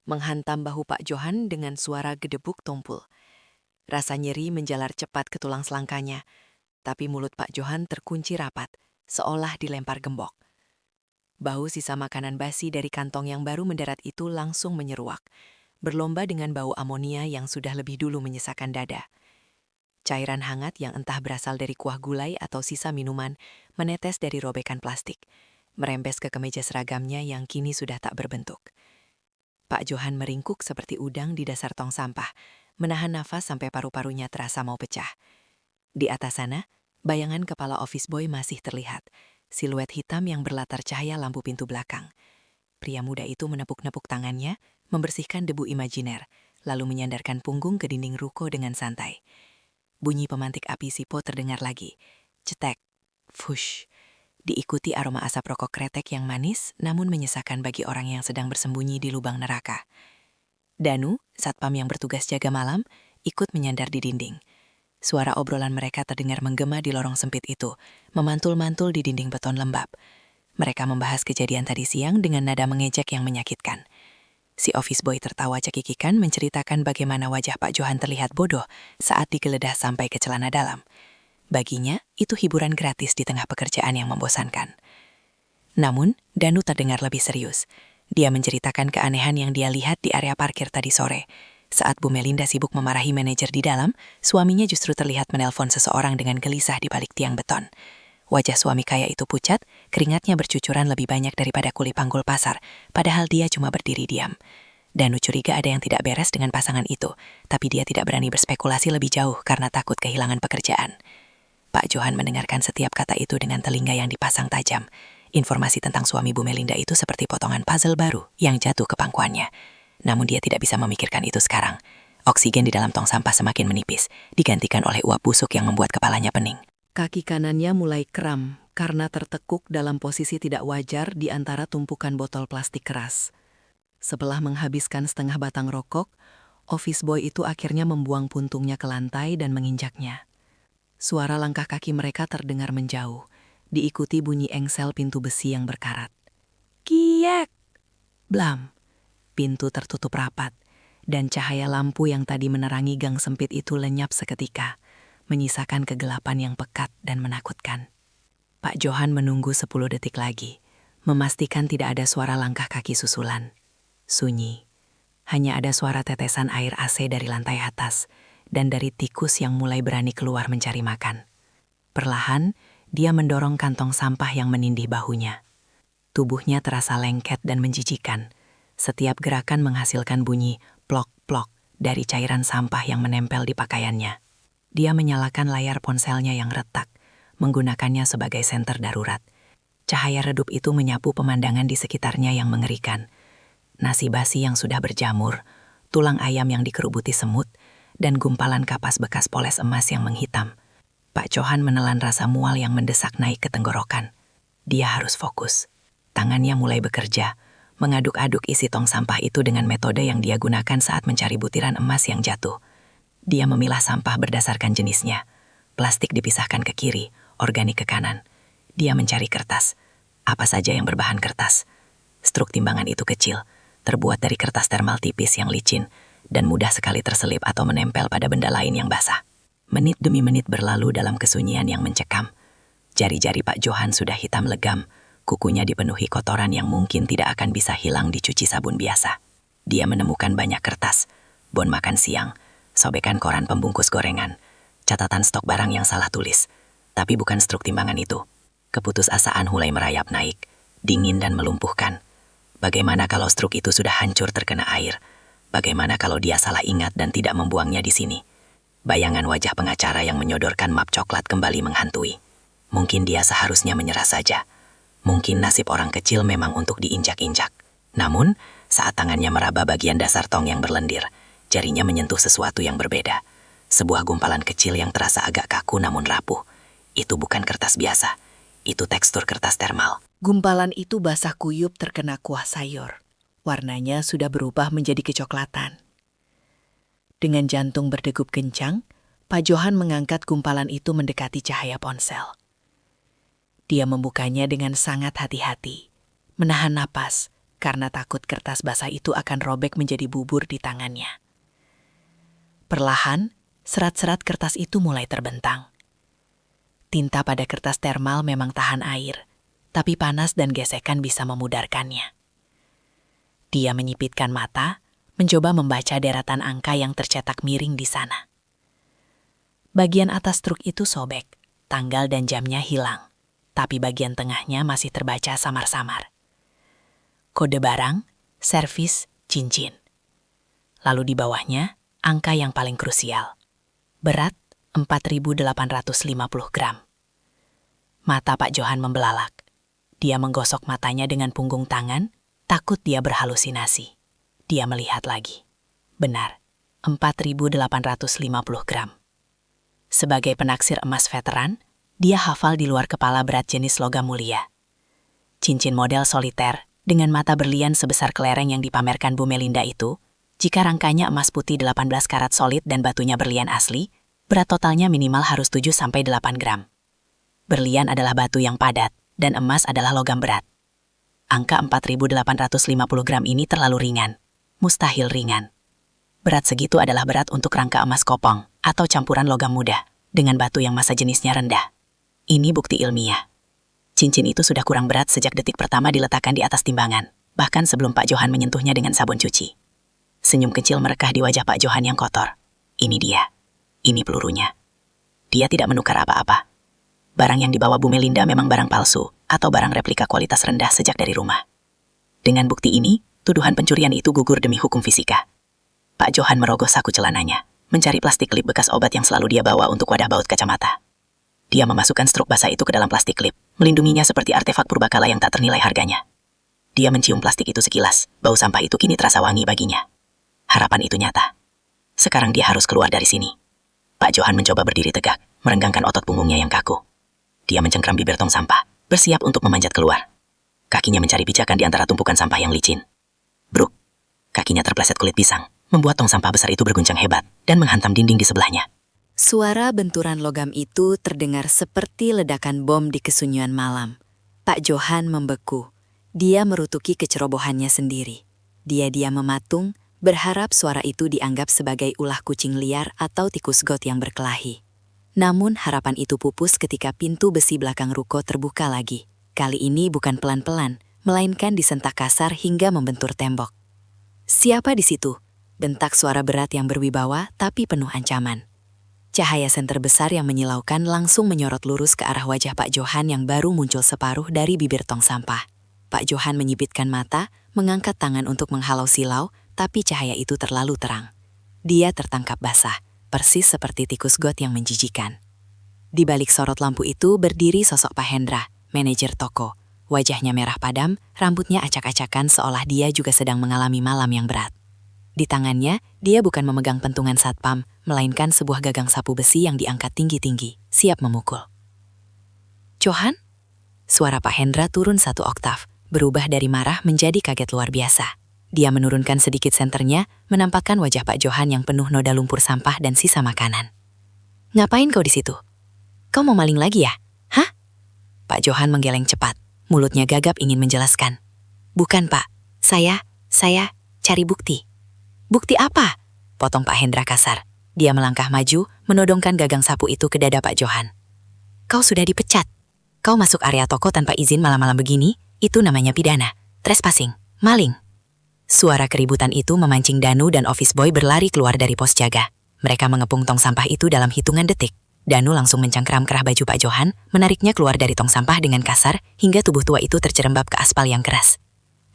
menghantam bahu Pak Johan dengan suara gedebuk tumpul. Rasa nyeri menjalar cepat ke tulang selangkanya, tapi mulut Pak Johan terkunci rapat, seolah dilempar gembok. Bau sisa makanan basi dari kantong yang baru mendarat itu langsung menyeruak, berlomba dengan bau amonia yang sudah lebih dulu menyesakkan dada. Cairan hangat yang entah berasal dari kuah gulai atau sisa minuman menetes dari robekan plastik, merembes ke kemeja seragamnya yang kini sudah tak berbentuk. Pak Johan meringkuk seperti udang di dasar tong sampah, menahan nafas sampai paru-parunya terasa mau pecah. Di atas sana, bayangan kepala office boy masih terlihat, siluet hitam yang berlatar cahaya lampu pintu belakang. Pria muda itu menepuk-nepuk tangannya, membersihkan debu imajiner, lalu menyandarkan punggung ke dinding ruko dengan santai. Bunyi pemantik api sipo terdengar lagi. Cetek, fush. Diikuti aroma asap rokok kretek yang manis, namun menyesakan bagi orang yang sedang bersembunyi di lubang neraka. Danu, satpam yang bertugas jaga malam, ikut menyandar di dinding. Suara obrolan mereka terdengar menggema di lorong sempit itu, memantul-mantul di dinding beton lembab. Mereka membahas kejadian tadi siang dengan nada mengejek yang menyakitkan. Si office boy tertawa cekikikan menceritakan bagaimana wajah Pak Johan terlihat bodoh saat digeledah sampai ke celana dalam. Baginya, itu hiburan gratis di tengah pekerjaan yang membosankan. Namun, Danu terdengar lebih serius. Dia menceritakan keanehan yang dia lihat di area parkir tadi sore. Saat Bu Melinda sibuk memarahi manajer di dalam, suaminya justru terlihat menelpon seseorang dengan gelisah di balik tiang beton. Wajah suami kaya itu pucat, keringatnya bercucuran lebih banyak daripada kuli panggul pasar, padahal dia cuma berdiri diam. Danu curiga ada yang tidak beres dengan pasangan itu, tapi dia tidak berani berspekulasi lebih jauh karena takut kehilangan pekerjaan. Pak Johan mendengarkan setiap kata itu dengan telinga yang dipasang tajam. Informasi tentang suami Bu Melinda itu seperti potongan puzzle baru yang jatuh ke pangkuannya. Namun dia tidak bisa memikirkan itu sekarang. Oksigen di dalam tong sampah semakin menipis, digantikan oleh uap busuk yang membuat kepalanya pening. Kaki kanannya mulai kram karena tertekuk dalam posisi tidak wajar di antara tumpukan botol plastik keras. Setelah menghabiskan setengah batang rokok, office boy itu akhirnya membuang puntungnya ke lantai dan menginjaknya. Suara langkah kaki mereka terdengar menjauh, diikuti bunyi engsel pintu besi yang berkarat. Kiek! Blam! Pintu tertutup rapat, dan cahaya lampu yang tadi menerangi gang sempit itu lenyap seketika, menyisakan kegelapan yang pekat dan menakutkan. Pak Johan menunggu 10 detik lagi, memastikan tidak ada suara langkah kaki susulan. Sunyi. Hanya ada suara tetesan air AC dari lantai atas dan dari tikus yang mulai berani keluar mencari makan. Perlahan, dia mendorong kantong sampah yang menindih bahunya. Tubuhnya terasa lengket dan menjijikan. Setiap gerakan menghasilkan bunyi plok-plok dari cairan sampah yang menempel di pakaiannya. Dia menyalakan layar ponselnya yang retak, menggunakannya sebagai senter darurat. Cahaya redup itu menyapu pemandangan di sekitarnya yang mengerikan. Nasi basi yang sudah berjamur, tulang ayam yang dikerubuti semut, dan gumpalan kapas bekas poles emas yang menghitam. Pak Johan menelan rasa mual yang mendesak naik ke tenggorokan. Dia harus fokus. Tangannya mulai bekerja, mengaduk-aduk isi tong sampah itu dengan metode yang dia gunakan saat mencari butiran emas yang jatuh. Dia memilah sampah berdasarkan jenisnya. Plastik dipisahkan ke kiri, organik ke kanan. Dia mencari kertas. Apa saja yang berbahan kertas. Struk timbangan itu kecil, terbuat dari kertas termal tipis yang licin, dan mudah sekali terselip atau menempel pada benda lain yang basah. Menit demi menit berlalu dalam kesunyian yang mencekam. Jari-jari Pak Johan sudah hitam legam, kukunya dipenuhi kotoran yang mungkin tidak akan bisa hilang dicuci sabun biasa. Dia menemukan banyak kertas, bon makan siang, sobekan koran pembungkus gorengan, catatan stok barang yang salah tulis. Tapi bukan struk timbangan itu. Keputusasaan mulai merayap naik, dingin dan melumpuhkan. Bagaimana kalau struk itu sudah hancur terkena air? Bagaimana kalau dia salah ingat dan tidak membuangnya di sini? Bayangan wajah pengacara yang menyodorkan map coklat kembali menghantui. Mungkin dia seharusnya menyerah saja. Mungkin nasib orang kecil memang untuk diinjak-injak. Namun, saat tangannya meraba bagian dasar tong yang berlendir, jarinya menyentuh sesuatu yang berbeda. Sebuah gumpalan kecil yang terasa agak kaku namun rapuh. Itu bukan kertas biasa. Itu tekstur kertas termal. Gumpalan itu basah kuyup terkena kuah sayur. Warnanya sudah berubah menjadi kecoklatan. Dengan jantung berdegup kencang, Pak Johan mengangkat gumpalan itu mendekati cahaya ponsel. Dia membukanya dengan sangat hati-hati, menahan napas karena takut kertas basah itu akan robek menjadi bubur di tangannya. Perlahan, serat-serat kertas itu mulai terbentang. Tinta pada kertas termal memang tahan air, tapi panas dan gesekan bisa memudarkannya. Dia menyipitkan mata, mencoba membaca deretan angka yang tercetak miring di sana. Bagian atas truk itu sobek, tanggal dan jamnya hilang, tapi bagian tengahnya masih terbaca samar-samar. Kode barang, servis, cincin. Lalu di bawahnya, angka yang paling krusial. Berat 4.850 gram. Mata Pak Johan membelalak. Dia menggosok matanya dengan punggung tangan, takut dia berhalusinasi. Dia melihat lagi. Benar, 4.850 gram. Sebagai penaksir emas veteran, dia hafal di luar kepala berat jenis logam mulia. Cincin model soliter dengan mata berlian sebesar kelereng yang dipamerkan Bu Melinda itu, jika rangkanya emas putih 18 karat solid dan batunya berlian asli, berat totalnya minimal harus 7-8 gram. Berlian adalah batu yang padat, dan emas adalah logam berat. Angka 4.850 gram ini terlalu ringan. Mustahil ringan. Berat segitu adalah berat untuk rangka emas kopong atau campuran logam muda dengan batu yang massa jenisnya rendah. Ini bukti ilmiah. Cincin itu sudah kurang berat sejak detik pertama diletakkan di atas timbangan, bahkan sebelum Pak Johan menyentuhnya dengan sabun cuci. Senyum kecil merekah di wajah Pak Johan yang kotor. Ini dia. Ini pelurunya. Dia tidak menukar apa-apa. Barang yang dibawa Bu Melinda memang barang palsu atau barang replika kualitas rendah sejak dari rumah. Dengan bukti ini, tuduhan pencurian itu gugur demi hukum fisika. Pak Johan merogoh saku celananya, mencari plastik klip bekas obat yang selalu dia bawa untuk wadah baut kacamata. Dia memasukkan struk basah itu ke dalam plastik klip, melindunginya seperti artefak purbakala yang tak ternilai harganya. Dia mencium plastik itu sekilas, bau sampah itu kini terasa wangi baginya. Harapan itu nyata. Sekarang dia harus keluar dari sini. Pak Johan mencoba berdiri tegak, merenggangkan otot punggungnya yang kaku. Dia mencengkram bibir tong sampah, bersiap untuk memanjat keluar. Kakinya mencari pijakan di antara tumpukan sampah yang licin. Bruk! Kakinya terpleset kulit pisang, membuat tong sampah besar itu berguncang hebat dan menghantam dinding di sebelahnya. Suara benturan logam itu terdengar seperti ledakan bom di kesunyian malam. Pak Johan membeku. Dia merutuki kecerobohannya sendiri. Dia mematung, berharap suara itu dianggap sebagai ulah kucing liar atau tikus got yang berkelahi. Namun harapan itu pupus ketika pintu besi belakang ruko terbuka lagi. Kali ini bukan pelan-pelan, melainkan disentak kasar hingga membentur tembok. "Siapa di situ?" bentak suara berat yang berwibawa tapi penuh ancaman. Cahaya senter besar yang menyilaukan langsung menyorot lurus ke arah wajah Pak Johan yang baru muncul separuh dari bibir tong sampah. Pak Johan menyipitkan mata, mengangkat tangan untuk menghalau silau, tapi cahaya itu terlalu terang. Dia tertangkap basah, persis seperti tikus got yang menjijikan. Di balik sorot lampu itu berdiri sosok Pak Hendra, manajer toko. Wajahnya merah padam, rambutnya acak-acakan seolah dia juga sedang mengalami malam yang berat. Di tangannya, dia bukan memegang pentungan satpam, melainkan sebuah gagang sapu besi yang diangkat tinggi-tinggi, siap memukul. "Johan?" Suara Pak Hendra turun 1 oktav, berubah dari marah menjadi kaget luar biasa. Dia menurunkan sedikit senternya, menampakkan wajah Pak Johan yang penuh noda lumpur sampah dan sisa makanan. "Ngapain kau di situ? Kau mau maling lagi ya? Hah?" Pak Johan menggeleng cepat, mulutnya gagap ingin menjelaskan. "Bukan, Pak. Saya cari bukti." "Bukti apa?" potong Pak Hendra kasar. Dia melangkah maju, menodongkan gagang sapu itu ke dada Pak Johan. "Kau sudah dipecat. Kau masuk area toko tanpa izin malam-malam begini, itu namanya pidana, trespassing, maling." Suara keributan itu memancing Danu dan office boy berlari keluar dari pos jaga. Mereka mengepung tong sampah itu dalam hitungan detik. Danu langsung mencangkram kerah baju Pak Johan, menariknya keluar dari tong sampah dengan kasar, hingga tubuh tua itu tercerembab ke aspal yang keras.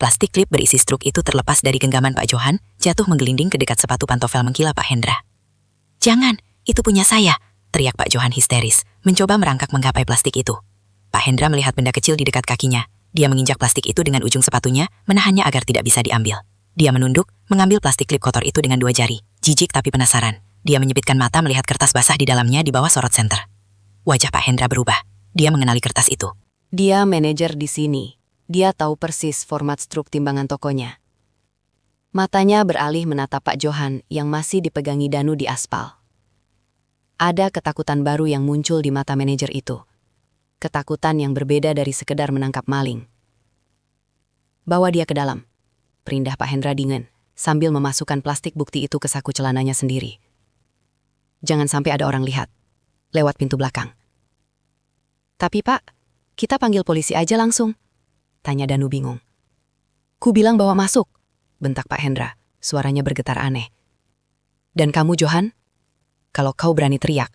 Plastik klip berisi struk itu terlepas dari genggaman Pak Johan, jatuh menggelinding ke dekat sepatu pantofel mengkilap Pak Hendra. "Jangan, itu punya saya!" teriak Pak Johan histeris, mencoba merangkak menggapai plastik itu. Pak Hendra melihat benda kecil di dekat kakinya. Dia menginjak plastik itu dengan ujung sepatunya, menahannya agar tidak bisa diambil. Dia menunduk, mengambil plastik klip kotor itu dengan 2 jari. Jijik tapi penasaran. Dia menyipitkan mata melihat kertas basah di dalamnya di bawah sorot senter. Wajah Pak Hendra berubah. Dia mengenali kertas itu. Dia manajer di sini. Dia tahu persis format struk timbangan tokonya. Matanya beralih menatap Pak Johan yang masih dipegangi Danu di aspal. Ada ketakutan baru yang muncul di mata manajer itu. Ketakutan yang berbeda dari sekedar menangkap maling. "Bawa dia ke dalam," perintah Pak Hendra dingin, sambil memasukkan plastik bukti itu ke saku celananya sendiri. "Jangan sampai ada orang lihat. Lewat pintu belakang." "Tapi Pak, kita panggil polisi aja langsung," tanya Danu bingung. "Ku bilang bawa masuk," bentak Pak Hendra, suaranya bergetar aneh. "Dan kamu Johan, kalau kau berani teriak,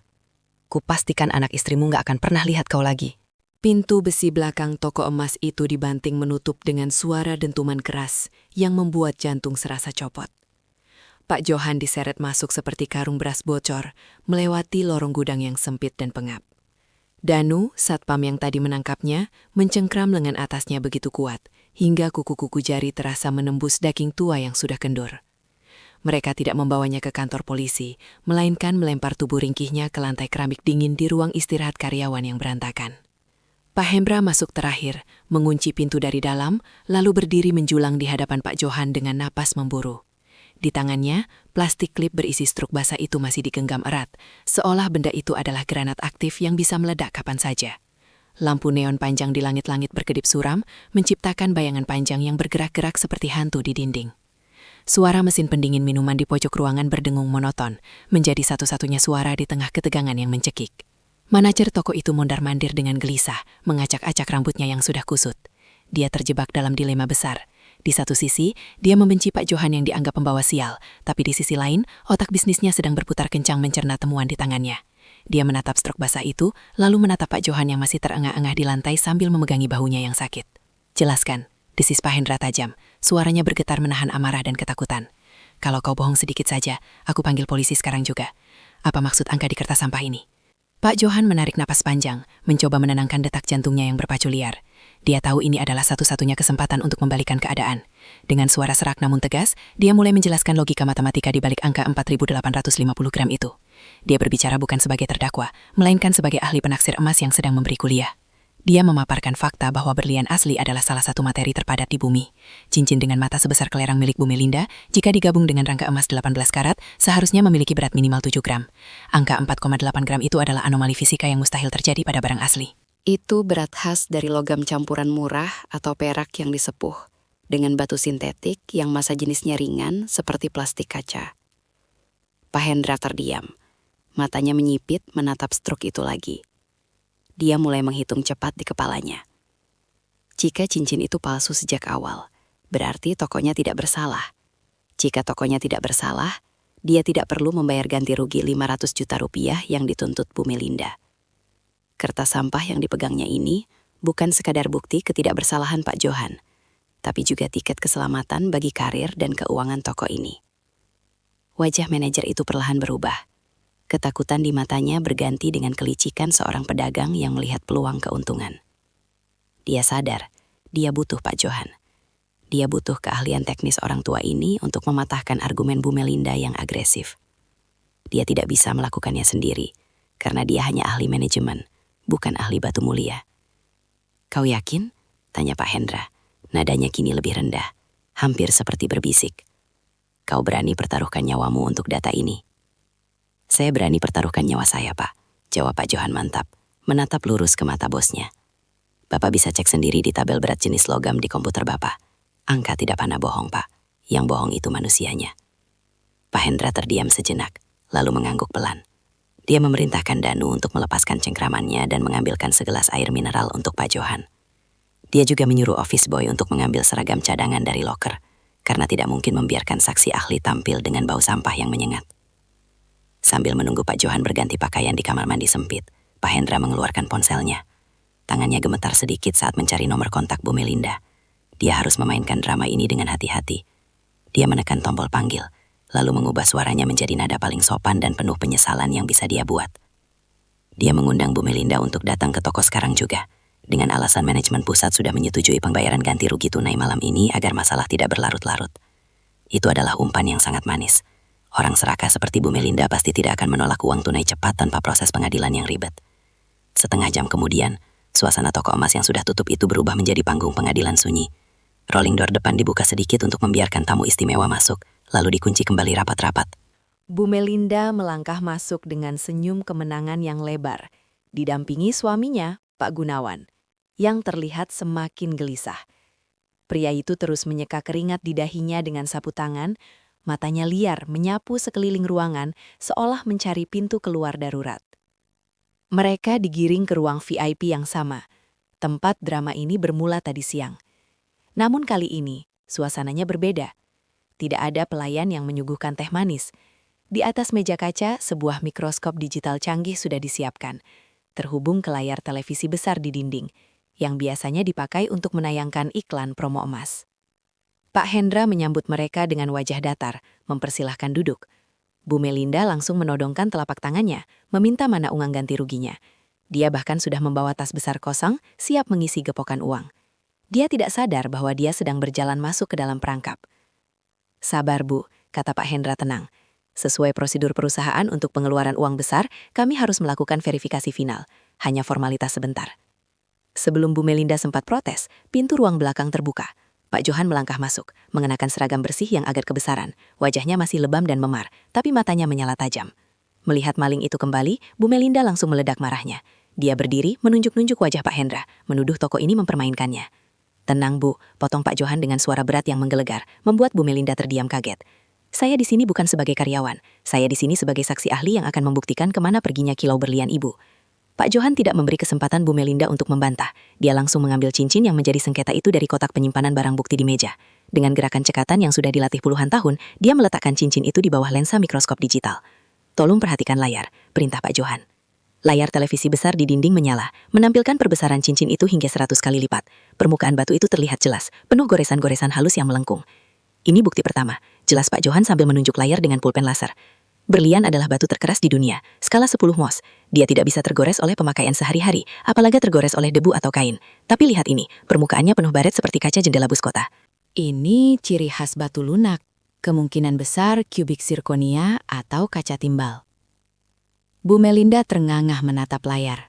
ku pastikan anak istrimu gak akan pernah lihat kau lagi." Pintu besi belakang toko emas itu dibanting menutup dengan suara dentuman keras yang membuat jantung serasa copot. Pak Johan diseret masuk seperti karung beras bocor, melewati lorong gudang yang sempit dan pengap. Danu, satpam yang tadi menangkapnya, mencengkram lengan atasnya begitu kuat, hingga kuku-kuku jari terasa menembus daging tua yang sudah kendur. Mereka tidak membawanya ke kantor polisi, melainkan melempar tubuh ringkihnya ke lantai keramik dingin di ruang istirahat karyawan yang berantakan. Pak Hendra masuk terakhir, mengunci pintu dari dalam, lalu berdiri menjulang di hadapan Pak Johan dengan napas memburu. Di tangannya, plastik klip berisi struk basah itu masih digenggam erat, seolah benda itu adalah granat aktif yang bisa meledak kapan saja. Lampu neon panjang di langit-langit berkedip suram, menciptakan bayangan panjang yang bergerak-gerak seperti hantu di dinding. Suara mesin pendingin minuman di pojok ruangan berdengung monoton, menjadi satu-satunya suara di tengah ketegangan yang mencekik. Manajer toko itu mondar-mandir dengan gelisah, mengacak-acak rambutnya yang sudah kusut. Dia terjebak dalam dilema besar. Di satu sisi, dia membenci Pak Johan yang dianggap pembawa sial, tapi di sisi lain, otak bisnisnya sedang berputar kencang mencerna temuan di tangannya. Dia menatap struk basah itu, lalu menatap Pak Johan yang masih terengah-engah di lantai sambil memegangi bahunya yang sakit. "Jelaskan," desis Pak Hendra tajam, suaranya bergetar menahan amarah dan ketakutan. "Kalau kau bohong sedikit saja, aku panggil polisi sekarang juga. Apa maksud angka di kertas sampah ini?" Pak Johan menarik napas panjang, mencoba menenangkan detak jantungnya yang berpacu liar. Dia tahu ini adalah satu-satunya kesempatan untuk membalikan keadaan. Dengan suara serak namun tegas, dia mulai menjelaskan logika matematika di balik angka 4.850 gram itu. Dia berbicara bukan sebagai terdakwa, melainkan sebagai ahli penaksir emas yang sedang memberi kuliah. Dia memaparkan fakta bahwa berlian asli adalah salah satu materi terpadat di bumi. Cincin dengan mata sebesar kelereng milik Bu Melinda, jika digabung dengan rangka emas 18 karat, seharusnya memiliki berat minimal 7 gram. Angka 4,8 gram itu adalah anomali fisika yang mustahil terjadi pada barang asli. Itu berat khas dari logam campuran murah atau perak yang disepuh, dengan batu sintetik yang massa jenisnya ringan seperti plastik kaca. Pak Hendra terdiam. Matanya menyipit menatap struk itu lagi. Dia mulai menghitung cepat di kepalanya. Jika cincin itu palsu sejak awal, berarti tokonya tidak bersalah. Jika tokonya tidak bersalah, dia tidak perlu membayar ganti rugi 500 juta rupiah yang dituntut Bu Melinda. Kertas sampah yang dipegangnya ini bukan sekadar bukti ketidakbersalahan Pak Johan, tapi juga tiket keselamatan bagi karir dan keuangan toko ini. Wajah manajer itu perlahan berubah. Ketakutan di matanya berganti dengan kelicikan seorang pedagang yang melihat peluang keuntungan. Dia sadar, dia butuh Pak Johan. Dia butuh keahlian teknis orang tua ini untuk mematahkan argumen Bu Melinda yang agresif. Dia tidak bisa melakukannya sendiri, karena dia hanya ahli manajemen, bukan ahli batu mulia. "Kau yakin?" tanya Pak Hendra. Nadanya kini lebih rendah, hampir seperti berbisik. "Kau berani pertaruhkan nyawamu untuk data ini?" "Saya berani pertaruhkan nyawa saya, Pak," jawab Pak Johan mantap, menatap lurus ke mata bosnya. "Bapak bisa cek sendiri di tabel berat jenis logam di komputer Bapak. Angka tidak pernah bohong, Pak. Yang bohong itu manusianya." Pak Hendra terdiam sejenak, lalu mengangguk pelan. Dia memerintahkan Danu untuk melepaskan cengkramannya dan mengambilkan segelas air mineral untuk Pak Johan. Dia juga menyuruh office boy untuk mengambil seragam cadangan dari loker, karena tidak mungkin membiarkan saksi ahli tampil dengan bau sampah yang menyengat. Sambil menunggu Pak Johan berganti pakaian di kamar mandi sempit, Pak Hendra mengeluarkan ponselnya. Tangannya gemetar sedikit saat mencari nomor kontak Bu Melinda. Dia harus memainkan drama ini dengan hati-hati. Dia menekan tombol panggil, lalu mengubah suaranya menjadi nada paling sopan dan penuh penyesalan yang bisa dia buat. Dia mengundang Bu Melinda untuk datang ke toko sekarang juga, dengan alasan manajemen pusat sudah menyetujui pembayaran ganti rugi tunai malam ini agar masalah tidak berlarut-larut. Itu adalah umpan yang sangat manis. Orang serakah seperti Bu Melinda pasti tidak akan menolak uang tunai cepat tanpa proses pengadilan yang ribet. Setengah jam kemudian, suasana toko emas yang sudah tutup itu berubah menjadi panggung pengadilan sunyi. Rolling door depan dibuka sedikit untuk membiarkan tamu istimewa masuk, lalu dikunci kembali rapat-rapat. Bu Melinda melangkah masuk dengan senyum kemenangan yang lebar, didampingi suaminya, Pak Gunawan, yang terlihat semakin gelisah. Pria itu terus menyeka keringat di dahinya dengan sapu tangan, matanya liar menyapu sekeliling ruangan seolah mencari pintu keluar darurat. Mereka digiring ke ruang VIP yang sama. Tempat drama ini bermula tadi siang. Namun kali ini, suasananya berbeda. Tidak ada pelayan yang menyuguhkan teh manis. Di atas meja kaca, sebuah mikroskop digital canggih sudah disiapkan, terhubung ke layar televisi besar di dinding, yang biasanya dipakai untuk menayangkan iklan promo emas. Pak Hendra menyambut mereka dengan wajah datar, mempersilahkan duduk. Bu Melinda langsung menodongkan telapak tangannya, meminta mana uang ganti ruginya. Dia bahkan sudah membawa tas besar kosong, siap mengisi gepokan uang. Dia tidak sadar bahwa dia sedang berjalan masuk ke dalam perangkap. "Sabar, Bu," kata Pak Hendra tenang. "Sesuai prosedur perusahaan untuk pengeluaran uang besar, kami harus melakukan verifikasi final. Hanya formalitas sebentar." Sebelum Bu Melinda sempat protes, pintu ruang belakang terbuka. Pak Johan melangkah masuk, mengenakan seragam bersih yang agak kebesaran. Wajahnya masih lebam dan memar, tapi matanya menyala tajam. Melihat maling itu kembali, Bu Melinda langsung meledak marahnya. Dia berdiri, menunjuk-nunjuk wajah Pak Hendra, menuduh toko ini mempermainkannya. "Tenang, Bu," potong Pak Johan dengan suara berat yang menggelegar, membuat Bu Melinda terdiam kaget. "Saya di sini bukan sebagai karyawan. Saya di sini sebagai saksi ahli yang akan membuktikan kemana perginya kilau berlian Ibu." Pak Johan tidak memberi kesempatan Bu Melinda untuk membantah. Dia langsung mengambil cincin yang menjadi sengketa itu dari kotak penyimpanan barang bukti di meja. Dengan gerakan cekatan yang sudah dilatih puluhan tahun, dia meletakkan cincin itu di bawah lensa mikroskop digital. "Tolong perhatikan layar," perintah Pak Johan. Layar televisi besar di dinding menyala, menampilkan perbesaran cincin itu hingga 100 kali lipat. Permukaan batu itu terlihat jelas, penuh goresan-goresan halus yang melengkung. "Ini bukti pertama," jelas Pak Johan sambil menunjuk layar dengan pulpen laser. Berlian adalah batu terkeras di dunia, skala 10 Mohs. Dia tidak bisa tergores oleh pemakaian sehari-hari, apalagi tergores oleh debu atau kain. Tapi lihat ini, permukaannya penuh baret seperti kaca jendela bus kota. Ini ciri khas batu lunak, kemungkinan besar kubik zirkonia atau kaca timbal. Bu Melinda terngangah menatap layar.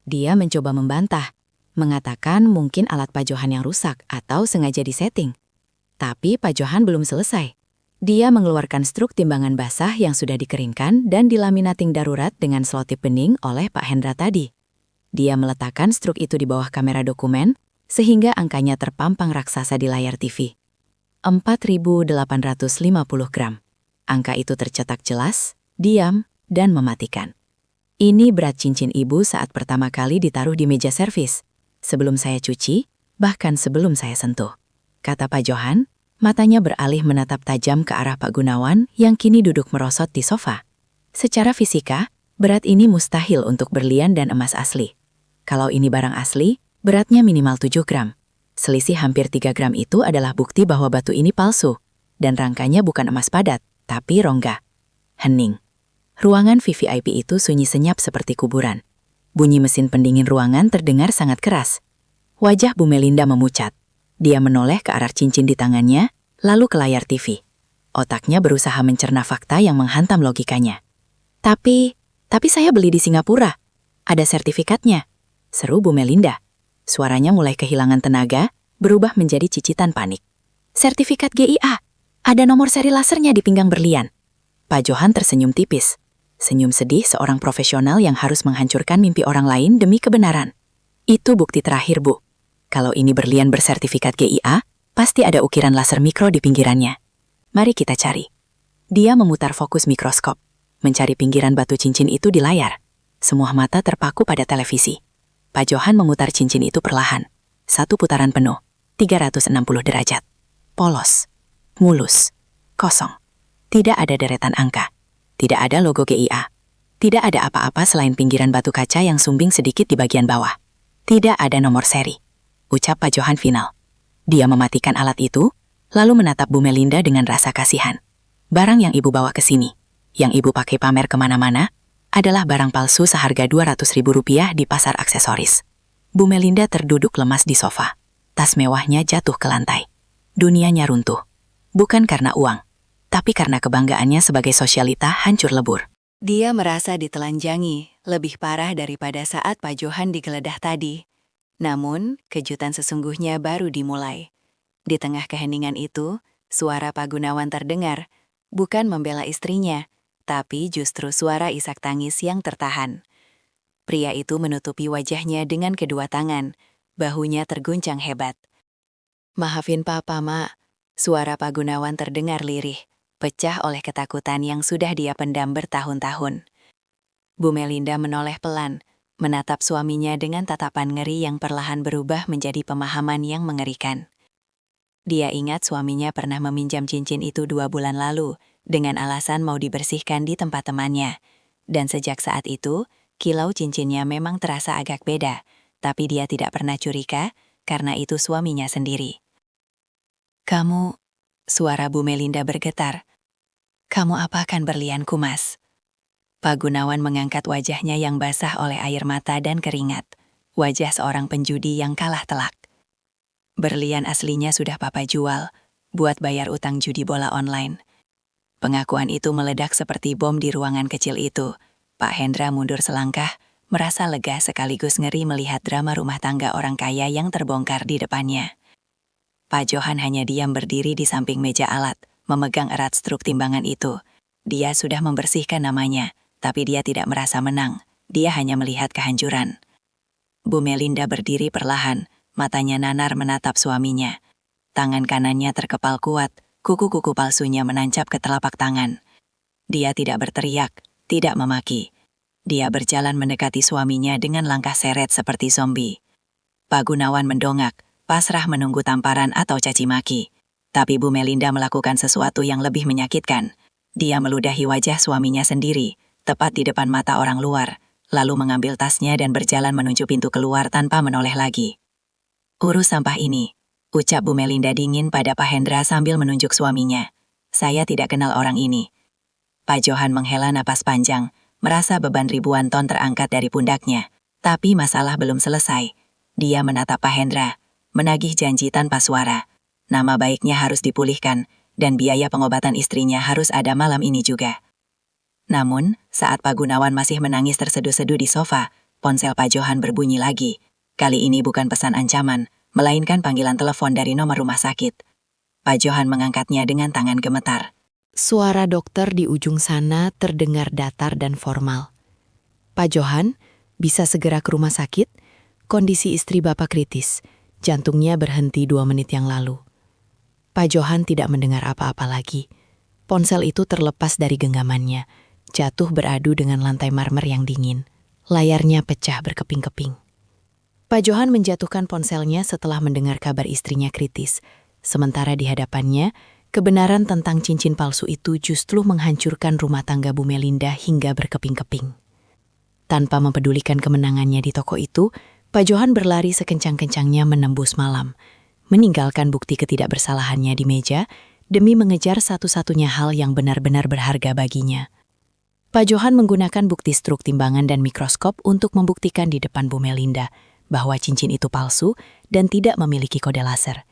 Dia mencoba membantah, mengatakan mungkin alat Pak Johan yang rusak atau sengaja disetting. Tapi Pak Johan belum selesai. Dia mengeluarkan struk timbangan basah yang sudah dikeringkan dan dilaminating darurat dengan selotip bening oleh Pak Hendra tadi. Dia meletakkan struk itu di bawah kamera dokumen, sehingga angkanya terpampang raksasa di layar TV. 4.850 gram. Angka itu tercetak jelas, diam, dan mematikan. Ini berat cincin ibu saat pertama kali ditaruh di meja servis. Sebelum saya cuci, bahkan sebelum saya sentuh. Kata Pak Johan, matanya beralih menatap tajam ke arah Pak Gunawan yang kini duduk merosot di sofa. Secara fisika, berat ini mustahil untuk berlian dan emas asli. Kalau ini barang asli, beratnya minimal 7 gram. Selisih hampir 3 gram itu adalah bukti bahwa batu ini palsu, dan rangkanya bukan emas padat, tapi rongga. Hening. Ruangan VVIP itu sunyi senyap seperti kuburan. Bunyi mesin pendingin ruangan terdengar sangat keras. Wajah Bu Melinda memucat. Dia menoleh ke arah cincin di tangannya, lalu ke layar TV. Otaknya berusaha mencerna fakta yang menghantam logikanya. Tapi saya beli di Singapura. Ada sertifikatnya, seru Bu Melinda. Suaranya mulai kehilangan tenaga, berubah menjadi cicitan panik. Sertifikat GIA, ada nomor seri lasernya di pinggang berlian. Pak Johan tersenyum tipis. Senyum sedih seorang profesional yang harus menghancurkan mimpi orang lain demi kebenaran. Itu bukti terakhir, Bu. Kalau ini berlian bersertifikat GIA, pasti ada ukiran laser mikro di pinggirannya. Mari kita cari. Dia memutar fokus mikroskop, mencari pinggiran batu cincin itu di layar. Semua mata terpaku pada televisi. Pak Johan memutar cincin itu perlahan. Satu putaran penuh, 360 derajat. Polos, mulus, kosong. Tidak ada deretan angka. Tidak ada logo GIA. Tidak ada apa-apa selain pinggiran batu kaca yang sumbing sedikit di bagian bawah. Tidak ada nomor seri. Ucap Pak Johan final. Dia mematikan alat itu, lalu menatap Bu Melinda dengan rasa kasihan. Barang yang ibu bawa ke sini, yang ibu pakai pamer kemana-mana, adalah barang palsu seharga Rp200.000 di pasar aksesoris. Bu Melinda terduduk lemas di sofa. Tas mewahnya jatuh ke lantai. Dunianya runtuh. Bukan karena uang, tapi karena kebanggaannya sebagai sosialita hancur lebur. Dia merasa ditelanjangi, lebih parah daripada saat Pak Johan digeledah tadi. Namun, kejutan sesungguhnya baru dimulai. Di tengah keheningan itu, suara Pak Gunawan terdengar, bukan membela istrinya, tapi justru suara isak tangis yang tertahan. Pria itu menutupi wajahnya dengan kedua tangan, bahunya terguncang hebat. "Maafin Papa, Mak." Suara Pak Gunawan terdengar lirih, pecah oleh ketakutan yang sudah dia pendam bertahun-tahun. Bu Melinda menoleh pelan, menatap suaminya dengan tatapan ngeri yang perlahan berubah menjadi pemahaman yang mengerikan. Dia ingat suaminya pernah meminjam cincin itu 2 bulan lalu, dengan alasan mau dibersihkan di tempat temannya. Dan sejak saat itu, kilau cincinnya memang terasa agak beda, tapi dia tidak pernah curiga, karena itu suaminya sendiri. "Kamu," suara Bu Melinda bergetar, "kamu apakan berlianku, Mas?" Pak Gunawan mengangkat wajahnya yang basah oleh air mata dan keringat, wajah seorang penjudi yang kalah telak. "Berlian aslinya sudah Papa jual, buat bayar utang judi bola online." Pengakuan itu meledak seperti bom di ruangan kecil itu. Pak Hendra mundur selangkah, merasa lega sekaligus ngeri melihat drama rumah tangga orang kaya yang terbongkar di depannya. Pak Johan hanya diam berdiri di samping meja alat, memegang erat struk timbangan itu. Dia sudah membersihkan namanya, tapi dia tidak merasa menang. Dia hanya melihat kehancuran. Bu Melinda berdiri perlahan, matanya nanar menatap suaminya. Tangan kanannya terkepal kuat, kuku-kuku palsunya menancap ke telapak tangan. Dia tidak berteriak, tidak memaki. Dia berjalan mendekati suaminya dengan langkah seret seperti zombie. Pak Gunawan mendongak, pasrah menunggu tamparan atau caci maki. Tapi Bu Melinda melakukan sesuatu yang lebih menyakitkan. Dia meludahi wajah suaminya sendiri, tepat di depan mata orang luar, lalu mengambil tasnya dan berjalan menuju pintu keluar tanpa menoleh lagi. "Urus sampah ini," ucap Bu Melinda dingin pada Pak Hendra sambil menunjuk suaminya. "Saya tidak kenal orang ini." Pak Johan menghela napas panjang, merasa beban ribuan ton terangkat dari pundaknya. Tapi masalah belum selesai. Dia menatap Pak Hendra, menagih janji tanpa suara. Nama baiknya harus dipulihkan, dan biaya pengobatan istrinya harus ada malam ini juga. Namun, saat Pak Gunawan masih menangis terseduh-seduh di sofa, ponsel Pak Johan berbunyi lagi. Kali ini bukan pesan ancaman, melainkan panggilan telepon dari nomor rumah sakit. Pak Johan mengangkatnya dengan tangan gemetar. Suara dokter di ujung sana terdengar datar dan formal. Pak Johan, bisa segera ke rumah sakit? Kondisi istri Bapak kritis. Jantungnya berhenti 2 menit yang lalu. Pak Johan tidak mendengar apa-apa lagi. Ponsel itu terlepas dari genggamannya, jatuh beradu dengan lantai marmer yang dingin. Layarnya pecah berkeping-keping. Pak Johan menjatuhkan ponselnya setelah mendengar kabar istrinya kritis. Sementara di hadapannya, kebenaran tentang cincin palsu itu justru menghancurkan rumah tangga Bu Melinda hingga berkeping-keping. Tanpa mempedulikan kemenangannya di toko itu, Pak Johan berlari sekencang-kencangnya menembus malam, meninggalkan bukti ketidakbersalahannya di meja demi mengejar satu-satunya hal yang benar-benar berharga baginya. Pak Johan menggunakan bukti struk timbangan dan mikroskop untuk membuktikan di depan Bu Melinda bahwa cincin itu palsu dan tidak memiliki kode laser.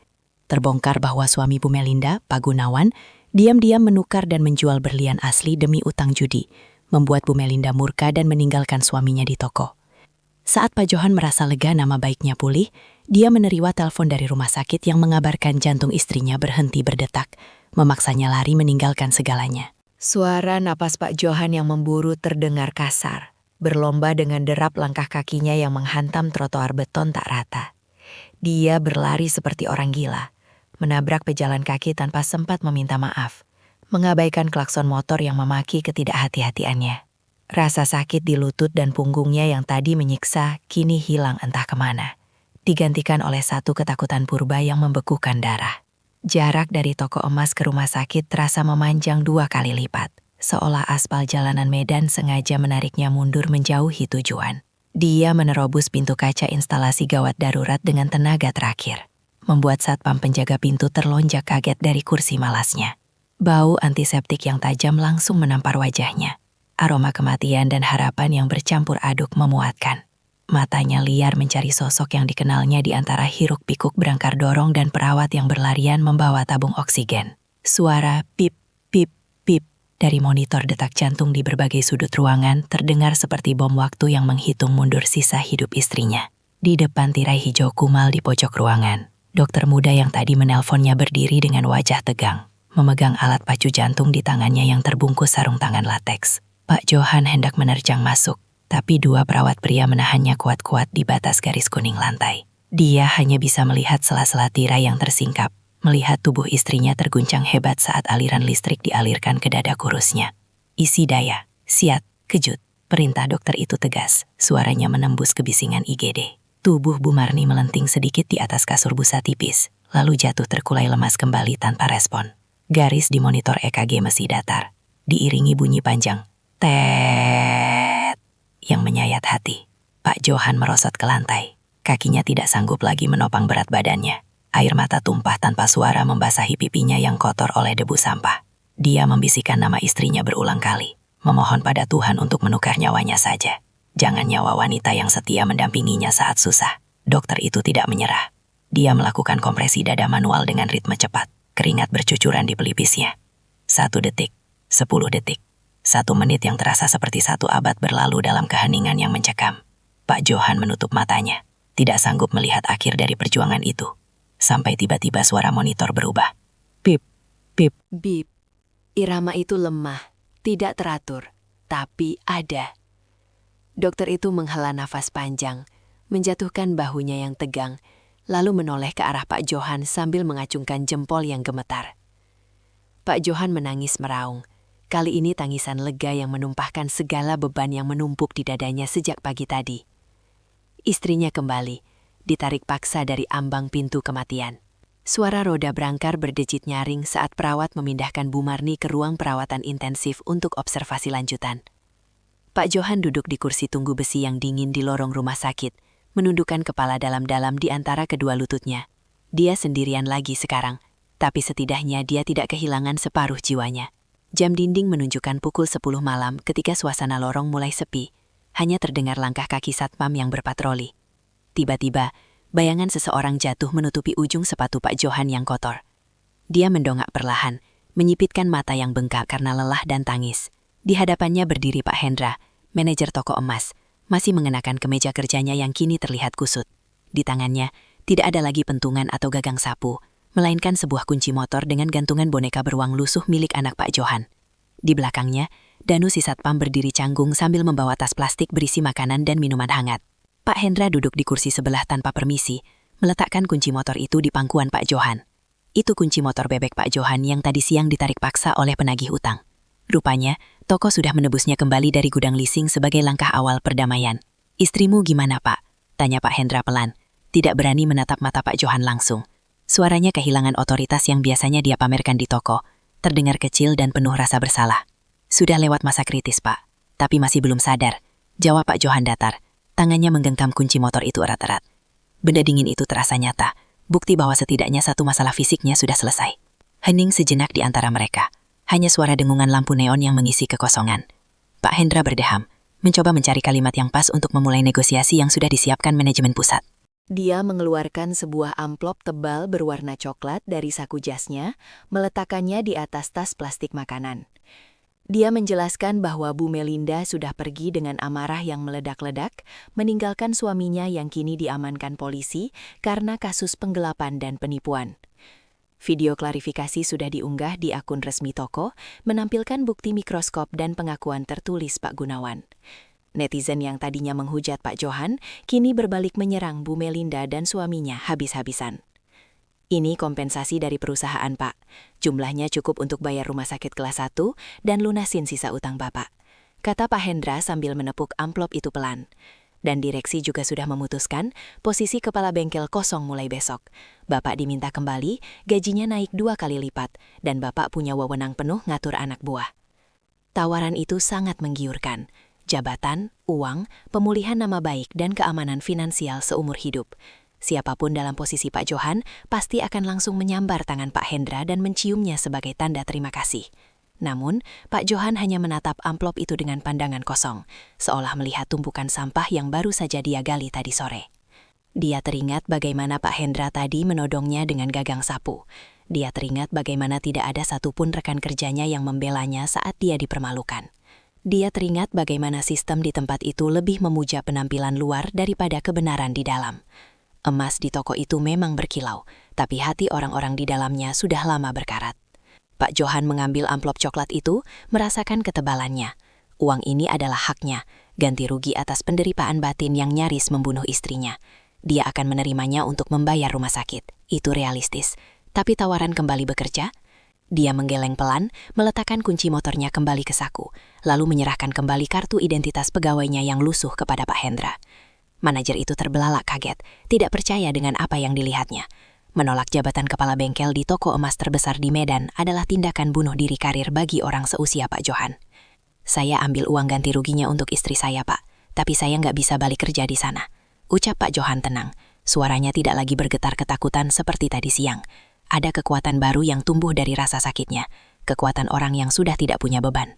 Terbongkar bahwa suami Bu Melinda, Pak Gunawan, diam-diam menukar dan menjual berlian asli demi utang judi, membuat Bu Melinda murka dan meninggalkan suaminya di toko. Saat Pak Johan merasa lega nama baiknya pulih, dia menerima telepon dari rumah sakit yang mengabarkan jantung istrinya berhenti berdetak, memaksanya lari meninggalkan segalanya. Suara napas Pak Johan yang memburu terdengar kasar, berlomba dengan derap langkah kakinya yang menghantam trotoar beton tak rata. Dia berlari seperti orang gila, menabrak pejalan kaki tanpa sempat meminta maaf, mengabaikan klakson motor yang memaki ketidakhati-hatiannya. Rasa sakit di lutut dan punggungnya yang tadi menyiksa kini hilang entah kemana, digantikan oleh satu ketakutan purba yang membekukan darah. Jarak dari toko emas ke rumah sakit terasa memanjang 2 kali lipat, seolah aspal jalanan Medan sengaja menariknya mundur menjauhi tujuan. Dia menerobos pintu kaca instalasi gawat darurat dengan tenaga terakhir, membuat satpam penjaga pintu terlonjak kaget dari kursi malasnya. Bau antiseptik yang tajam langsung menampar wajahnya. Aroma kematian dan harapan yang bercampur aduk memuatkan. Matanya liar mencari sosok yang dikenalnya di antara hiruk-pikuk berangkar dorong dan perawat yang berlarian membawa tabung oksigen. Suara pip, pip, pip dari monitor detak jantung di berbagai sudut ruangan terdengar seperti bom waktu yang menghitung mundur sisa hidup istrinya. Di depan tirai hijau kumal di pojok ruangan, dokter muda yang tadi menelponnya berdiri dengan wajah tegang, memegang alat pacu jantung di tangannya yang terbungkus sarung tangan lateks. Pak Johan hendak menerjang masuk, tapi 2 perawat pria menahannya kuat-kuat di batas garis kuning lantai. Dia hanya bisa melihat sela-sela tirai yang tersingkap, melihat tubuh istrinya terguncang hebat saat aliran listrik dialirkan ke dada kurusnya. Isi daya, siat, kejut, perintah dokter itu tegas, suaranya menembus kebisingan IGD. Tubuh Bu Marni melenting sedikit di atas kasur busa tipis, lalu jatuh terkulai lemas kembali tanpa respon. Garis di monitor EKG masih datar, diiringi bunyi panjang, tet, yang menyayat hati. Pak Johan merosot ke lantai. Kakinya tidak sanggup lagi menopang berat badannya. Air mata tumpah tanpa suara membasahi pipinya yang kotor oleh debu sampah. Dia membisikkan nama istrinya berulang kali, memohon pada Tuhan untuk menukar nyawanya saja. Jangan nyawa wanita yang setia mendampinginya saat susah. Dokter itu tidak menyerah. Dia melakukan kompresi dada manual dengan ritme cepat. Keringat bercucuran di pelipisnya. 1 detik, 10 detik. 1 menit yang terasa seperti 1 abad berlalu dalam keheningan yang mencekam. Pak Johan menutup matanya, tidak sanggup melihat akhir dari perjuangan itu. Sampai tiba-tiba suara monitor berubah. Pip, pip. Bip. Irama itu lemah, tidak teratur, tapi ada. Dokter itu menghela nafas panjang, menjatuhkan bahunya yang tegang, lalu menoleh ke arah Pak Johan sambil mengacungkan jempol yang gemetar. Pak Johan menangis meraung. Kali ini tangisan lega yang menumpahkan segala beban yang menumpuk di dadanya sejak pagi tadi. Istrinya kembali, ditarik paksa dari ambang pintu kematian. Suara roda berangkar berdejit nyaring saat perawat memindahkan Bu Marni ke ruang perawatan intensif untuk observasi lanjutan. Pak Johan duduk di kursi tunggu besi yang dingin di lorong rumah sakit, menundukkan kepala dalam-dalam di antara kedua lututnya. Dia sendirian lagi sekarang, tapi setidaknya dia tidak kehilangan separuh jiwanya. Jam dinding menunjukkan pukul 10 malam ketika suasana lorong mulai sepi. Hanya terdengar langkah kaki satpam yang berpatroli. Tiba-tiba, bayangan seseorang jatuh menutupi ujung sepatu Pak Johan yang kotor. Dia mendongak perlahan, menyipitkan mata yang bengkak karena lelah dan tangis. Di hadapannya berdiri Pak Hendra, manajer toko emas, masih mengenakan kemeja kerjanya yang kini terlihat kusut. Di tangannya, tidak ada lagi pentungan atau gagang sapu, melainkan sebuah kunci motor dengan gantungan boneka beruang lusuh milik anak Pak Johan. Di belakangnya, Danu si satpam berdiri canggung sambil membawa tas plastik berisi makanan dan minuman hangat. Pak Hendra duduk di kursi sebelah tanpa permisi, meletakkan kunci motor itu di pangkuan Pak Johan. Itu kunci motor bebek Pak Johan yang tadi siang ditarik paksa oleh penagih utang. Rupanya, toko sudah menebusnya kembali dari gudang leasing sebagai langkah awal perdamaian. "Istrimu gimana, Pak?" tanya Pak Hendra pelan, tidak berani menatap mata Pak Johan langsung. Suaranya kehilangan otoritas yang biasanya dia pamerkan di toko, terdengar kecil dan penuh rasa bersalah. "Sudah lewat masa kritis, Pak, tapi masih belum sadar," jawab Pak Johan datar. Tangannya menggenggam kunci motor itu erat-erat. Benda dingin itu terasa nyata, bukti bahwa setidaknya satu masalah fisiknya sudah selesai. Hening sejenak di antara mereka. Hanya suara dengungan lampu neon yang mengisi kekosongan. Pak Hendra berdeham, mencoba mencari kalimat yang pas untuk memulai negosiasi yang sudah disiapkan manajemen pusat. Dia mengeluarkan sebuah amplop tebal berwarna coklat dari saku jasnya, meletakkannya di atas tas plastik makanan. Dia menjelaskan bahwa Bu Melinda sudah pergi dengan amarah yang meledak-ledak, meninggalkan suaminya yang kini diamankan polisi karena kasus penggelapan dan penipuan. Video klarifikasi sudah diunggah di akun resmi toko, menampilkan bukti mikroskop dan pengakuan tertulis Pak Gunawan. Netizen yang tadinya menghujat Pak Johan, kini berbalik menyerang Bu Melinda dan suaminya habis-habisan. "Ini kompensasi dari perusahaan, Pak. Jumlahnya cukup untuk bayar rumah sakit kelas 1 dan lunasin sisa utang Bapak," kata Pak Hendra sambil menepuk amplop itu pelan. "Dan direksi juga sudah memutuskan posisi kepala bengkel kosong mulai besok. Bapak diminta kembali, gajinya naik 2 kali lipat, dan Bapak punya wewenang penuh ngatur anak buah." Tawaran itu sangat menggiurkan. Jabatan, uang, pemulihan nama baik, dan keamanan finansial seumur hidup. Siapapun dalam posisi Pak Johan pasti akan langsung menyambar tangan Pak Hendra dan menciumnya sebagai tanda terima kasih. Namun, Pak Johan hanya menatap amplop itu dengan pandangan kosong, seolah melihat tumpukan sampah yang baru saja dia gali tadi sore. Dia teringat bagaimana Pak Hendra tadi menodongnya dengan gagang sapu. Dia teringat bagaimana tidak ada satupun rekan kerjanya yang membelanya saat dia dipermalukan. Dia teringat bagaimana sistem di tempat itu lebih memuja penampilan luar daripada kebenaran di dalam. Emas di toko itu memang berkilau, tapi hati orang-orang di dalamnya sudah lama berkarat. Pak Johan mengambil amplop coklat itu, merasakan ketebalannya. Uang ini adalah haknya, ganti rugi atas penderipaan batin yang nyaris membunuh istrinya. Dia akan menerimanya untuk membayar rumah sakit, itu realistis. Tapi tawaran kembali bekerja? Dia menggeleng pelan, meletakkan kunci motornya kembali ke saku, lalu menyerahkan kembali kartu identitas pegawainya yang lusuh kepada Pak Hendra. Manajer itu terbelalak kaget, tidak percaya dengan apa yang dilihatnya. Menolak jabatan kepala bengkel di toko emas terbesar di Medan adalah tindakan bunuh diri karir bagi orang seusia Pak Johan. "Saya ambil uang ganti ruginya untuk istri saya, Pak, tapi saya nggak bisa balik kerja di sana," ucap Pak Johan tenang. Suaranya tidak lagi bergetar ketakutan seperti tadi siang. Ada kekuatan baru yang tumbuh dari rasa sakitnya, kekuatan orang yang sudah tidak punya beban.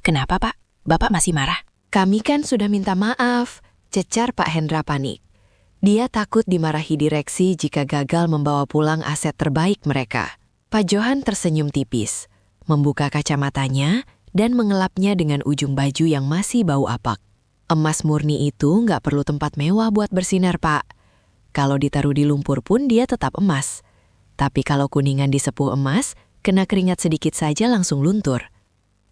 "Kenapa, Pak? Bapak masih marah?" "Kami kan sudah minta maaf," cecar Pak Hendra panik. Dia takut dimarahi direksi jika gagal membawa pulang aset terbaik mereka. Pak Johan tersenyum tipis, membuka kacamatanya dan mengelapnya dengan ujung baju yang masih bau apak. "Emas murni itu nggak perlu tempat mewah buat bersinar, Pak. Kalau ditaruh di lumpur pun dia tetap emas. Tapi kalau kuningan disepuh emas, kena keringat sedikit saja langsung luntur.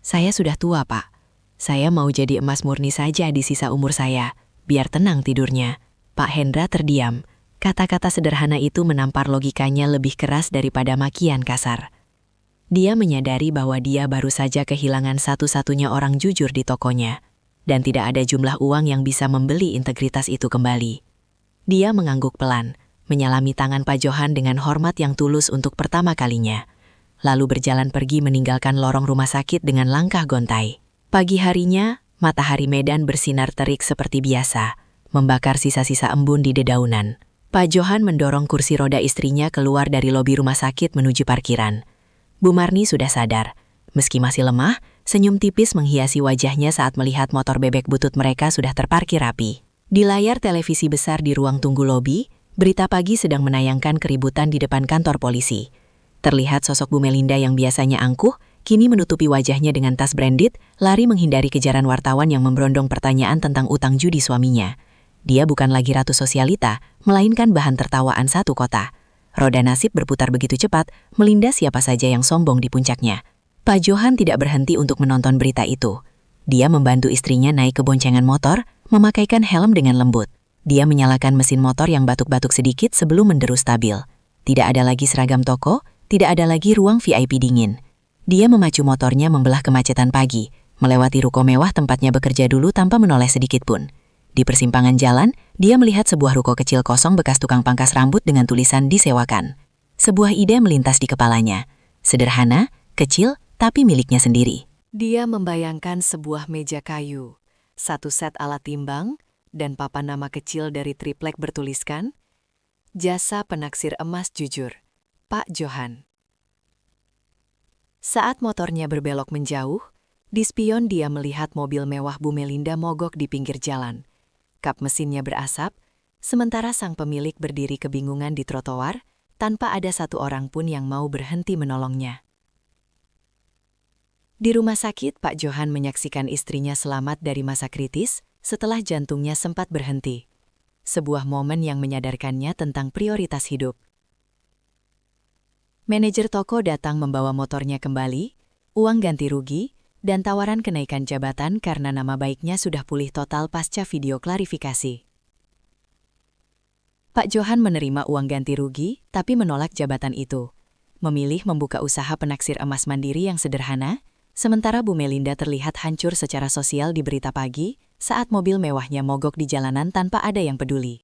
Saya sudah tua, Pak. Saya mau jadi emas murni saja di sisa umur saya, biar tenang tidurnya." Pak Hendra terdiam. Kata-kata sederhana itu menampar logikanya lebih keras daripada makian kasar. Dia menyadari bahwa dia baru saja kehilangan satu-satunya orang jujur di tokonya, dan tidak ada jumlah uang yang bisa membeli integritas itu kembali. Dia mengangguk pelan, menyalami tangan Pak Johan dengan hormat yang tulus untuk pertama kalinya, lalu berjalan pergi meninggalkan lorong rumah sakit dengan langkah gontai. Pagi harinya, matahari Medan bersinar terik seperti biasa, membakar sisa-sisa embun di dedaunan. Pak Johan mendorong kursi roda istrinya keluar dari lobi rumah sakit menuju parkiran. Bu Marni sudah sadar. Meski masih lemah, senyum tipis menghiasi wajahnya saat melihat motor bebek butut mereka sudah terparkir rapi. Di layar televisi besar di ruang tunggu lobi, berita pagi sedang menayangkan keributan di depan kantor polisi. Terlihat sosok Bu Melinda yang biasanya angkuh, kini menutupi wajahnya dengan tas branded, lari menghindari kejaran wartawan yang memberondong pertanyaan tentang utang judi suaminya. Dia bukan lagi ratu sosialita, melainkan bahan tertawaan satu kota. Roda nasib berputar begitu cepat, melindas siapa saja yang sombong di puncaknya. Pak Johan tidak berhenti untuk menonton berita itu. Dia membantu istrinya naik ke boncengan motor, memakaikan helm dengan lembut. Dia menyalakan mesin motor yang batuk-batuk sedikit sebelum menderu stabil. Tidak ada lagi seragam toko, tidak ada lagi ruang VIP dingin. Dia memacu motornya membelah kemacetan pagi, melewati ruko mewah tempatnya bekerja dulu tanpa menoleh sedikit pun. Di persimpangan jalan, dia melihat sebuah ruko kecil kosong bekas tukang pangkas rambut dengan tulisan disewakan. Sebuah ide melintas di kepalanya. Sederhana, kecil, tapi miliknya sendiri. Dia membayangkan sebuah meja kayu, satu set alat timbang, dan papan nama kecil dari triplek bertuliskan, Jasa Penaksir Emas Jujur, Pak Johan. Saat motornya berbelok menjauh, di spion dia melihat mobil mewah Bu Melinda mogok di pinggir jalan. Kap mesinnya berasap, sementara sang pemilik berdiri kebingungan di trotoar, tanpa ada satu orang pun yang mau berhenti menolongnya. Di rumah sakit, Pak Johan menyaksikan istrinya selamat dari masa kritis setelah jantungnya sempat berhenti. Sebuah momen yang menyadarkannya tentang prioritas hidup. Manajer toko datang membawa motornya kembali, uang ganti rugi, dan tawaran kenaikan jabatan karena nama baiknya sudah pulih total pasca video klarifikasi. Pak Johan menerima uang ganti rugi, tapi menolak jabatan itu. Memilih membuka usaha penaksir emas mandiri yang sederhana, sementara Bu Melinda terlihat hancur secara sosial di berita pagi saat mobil mewahnya mogok di jalanan tanpa ada yang peduli.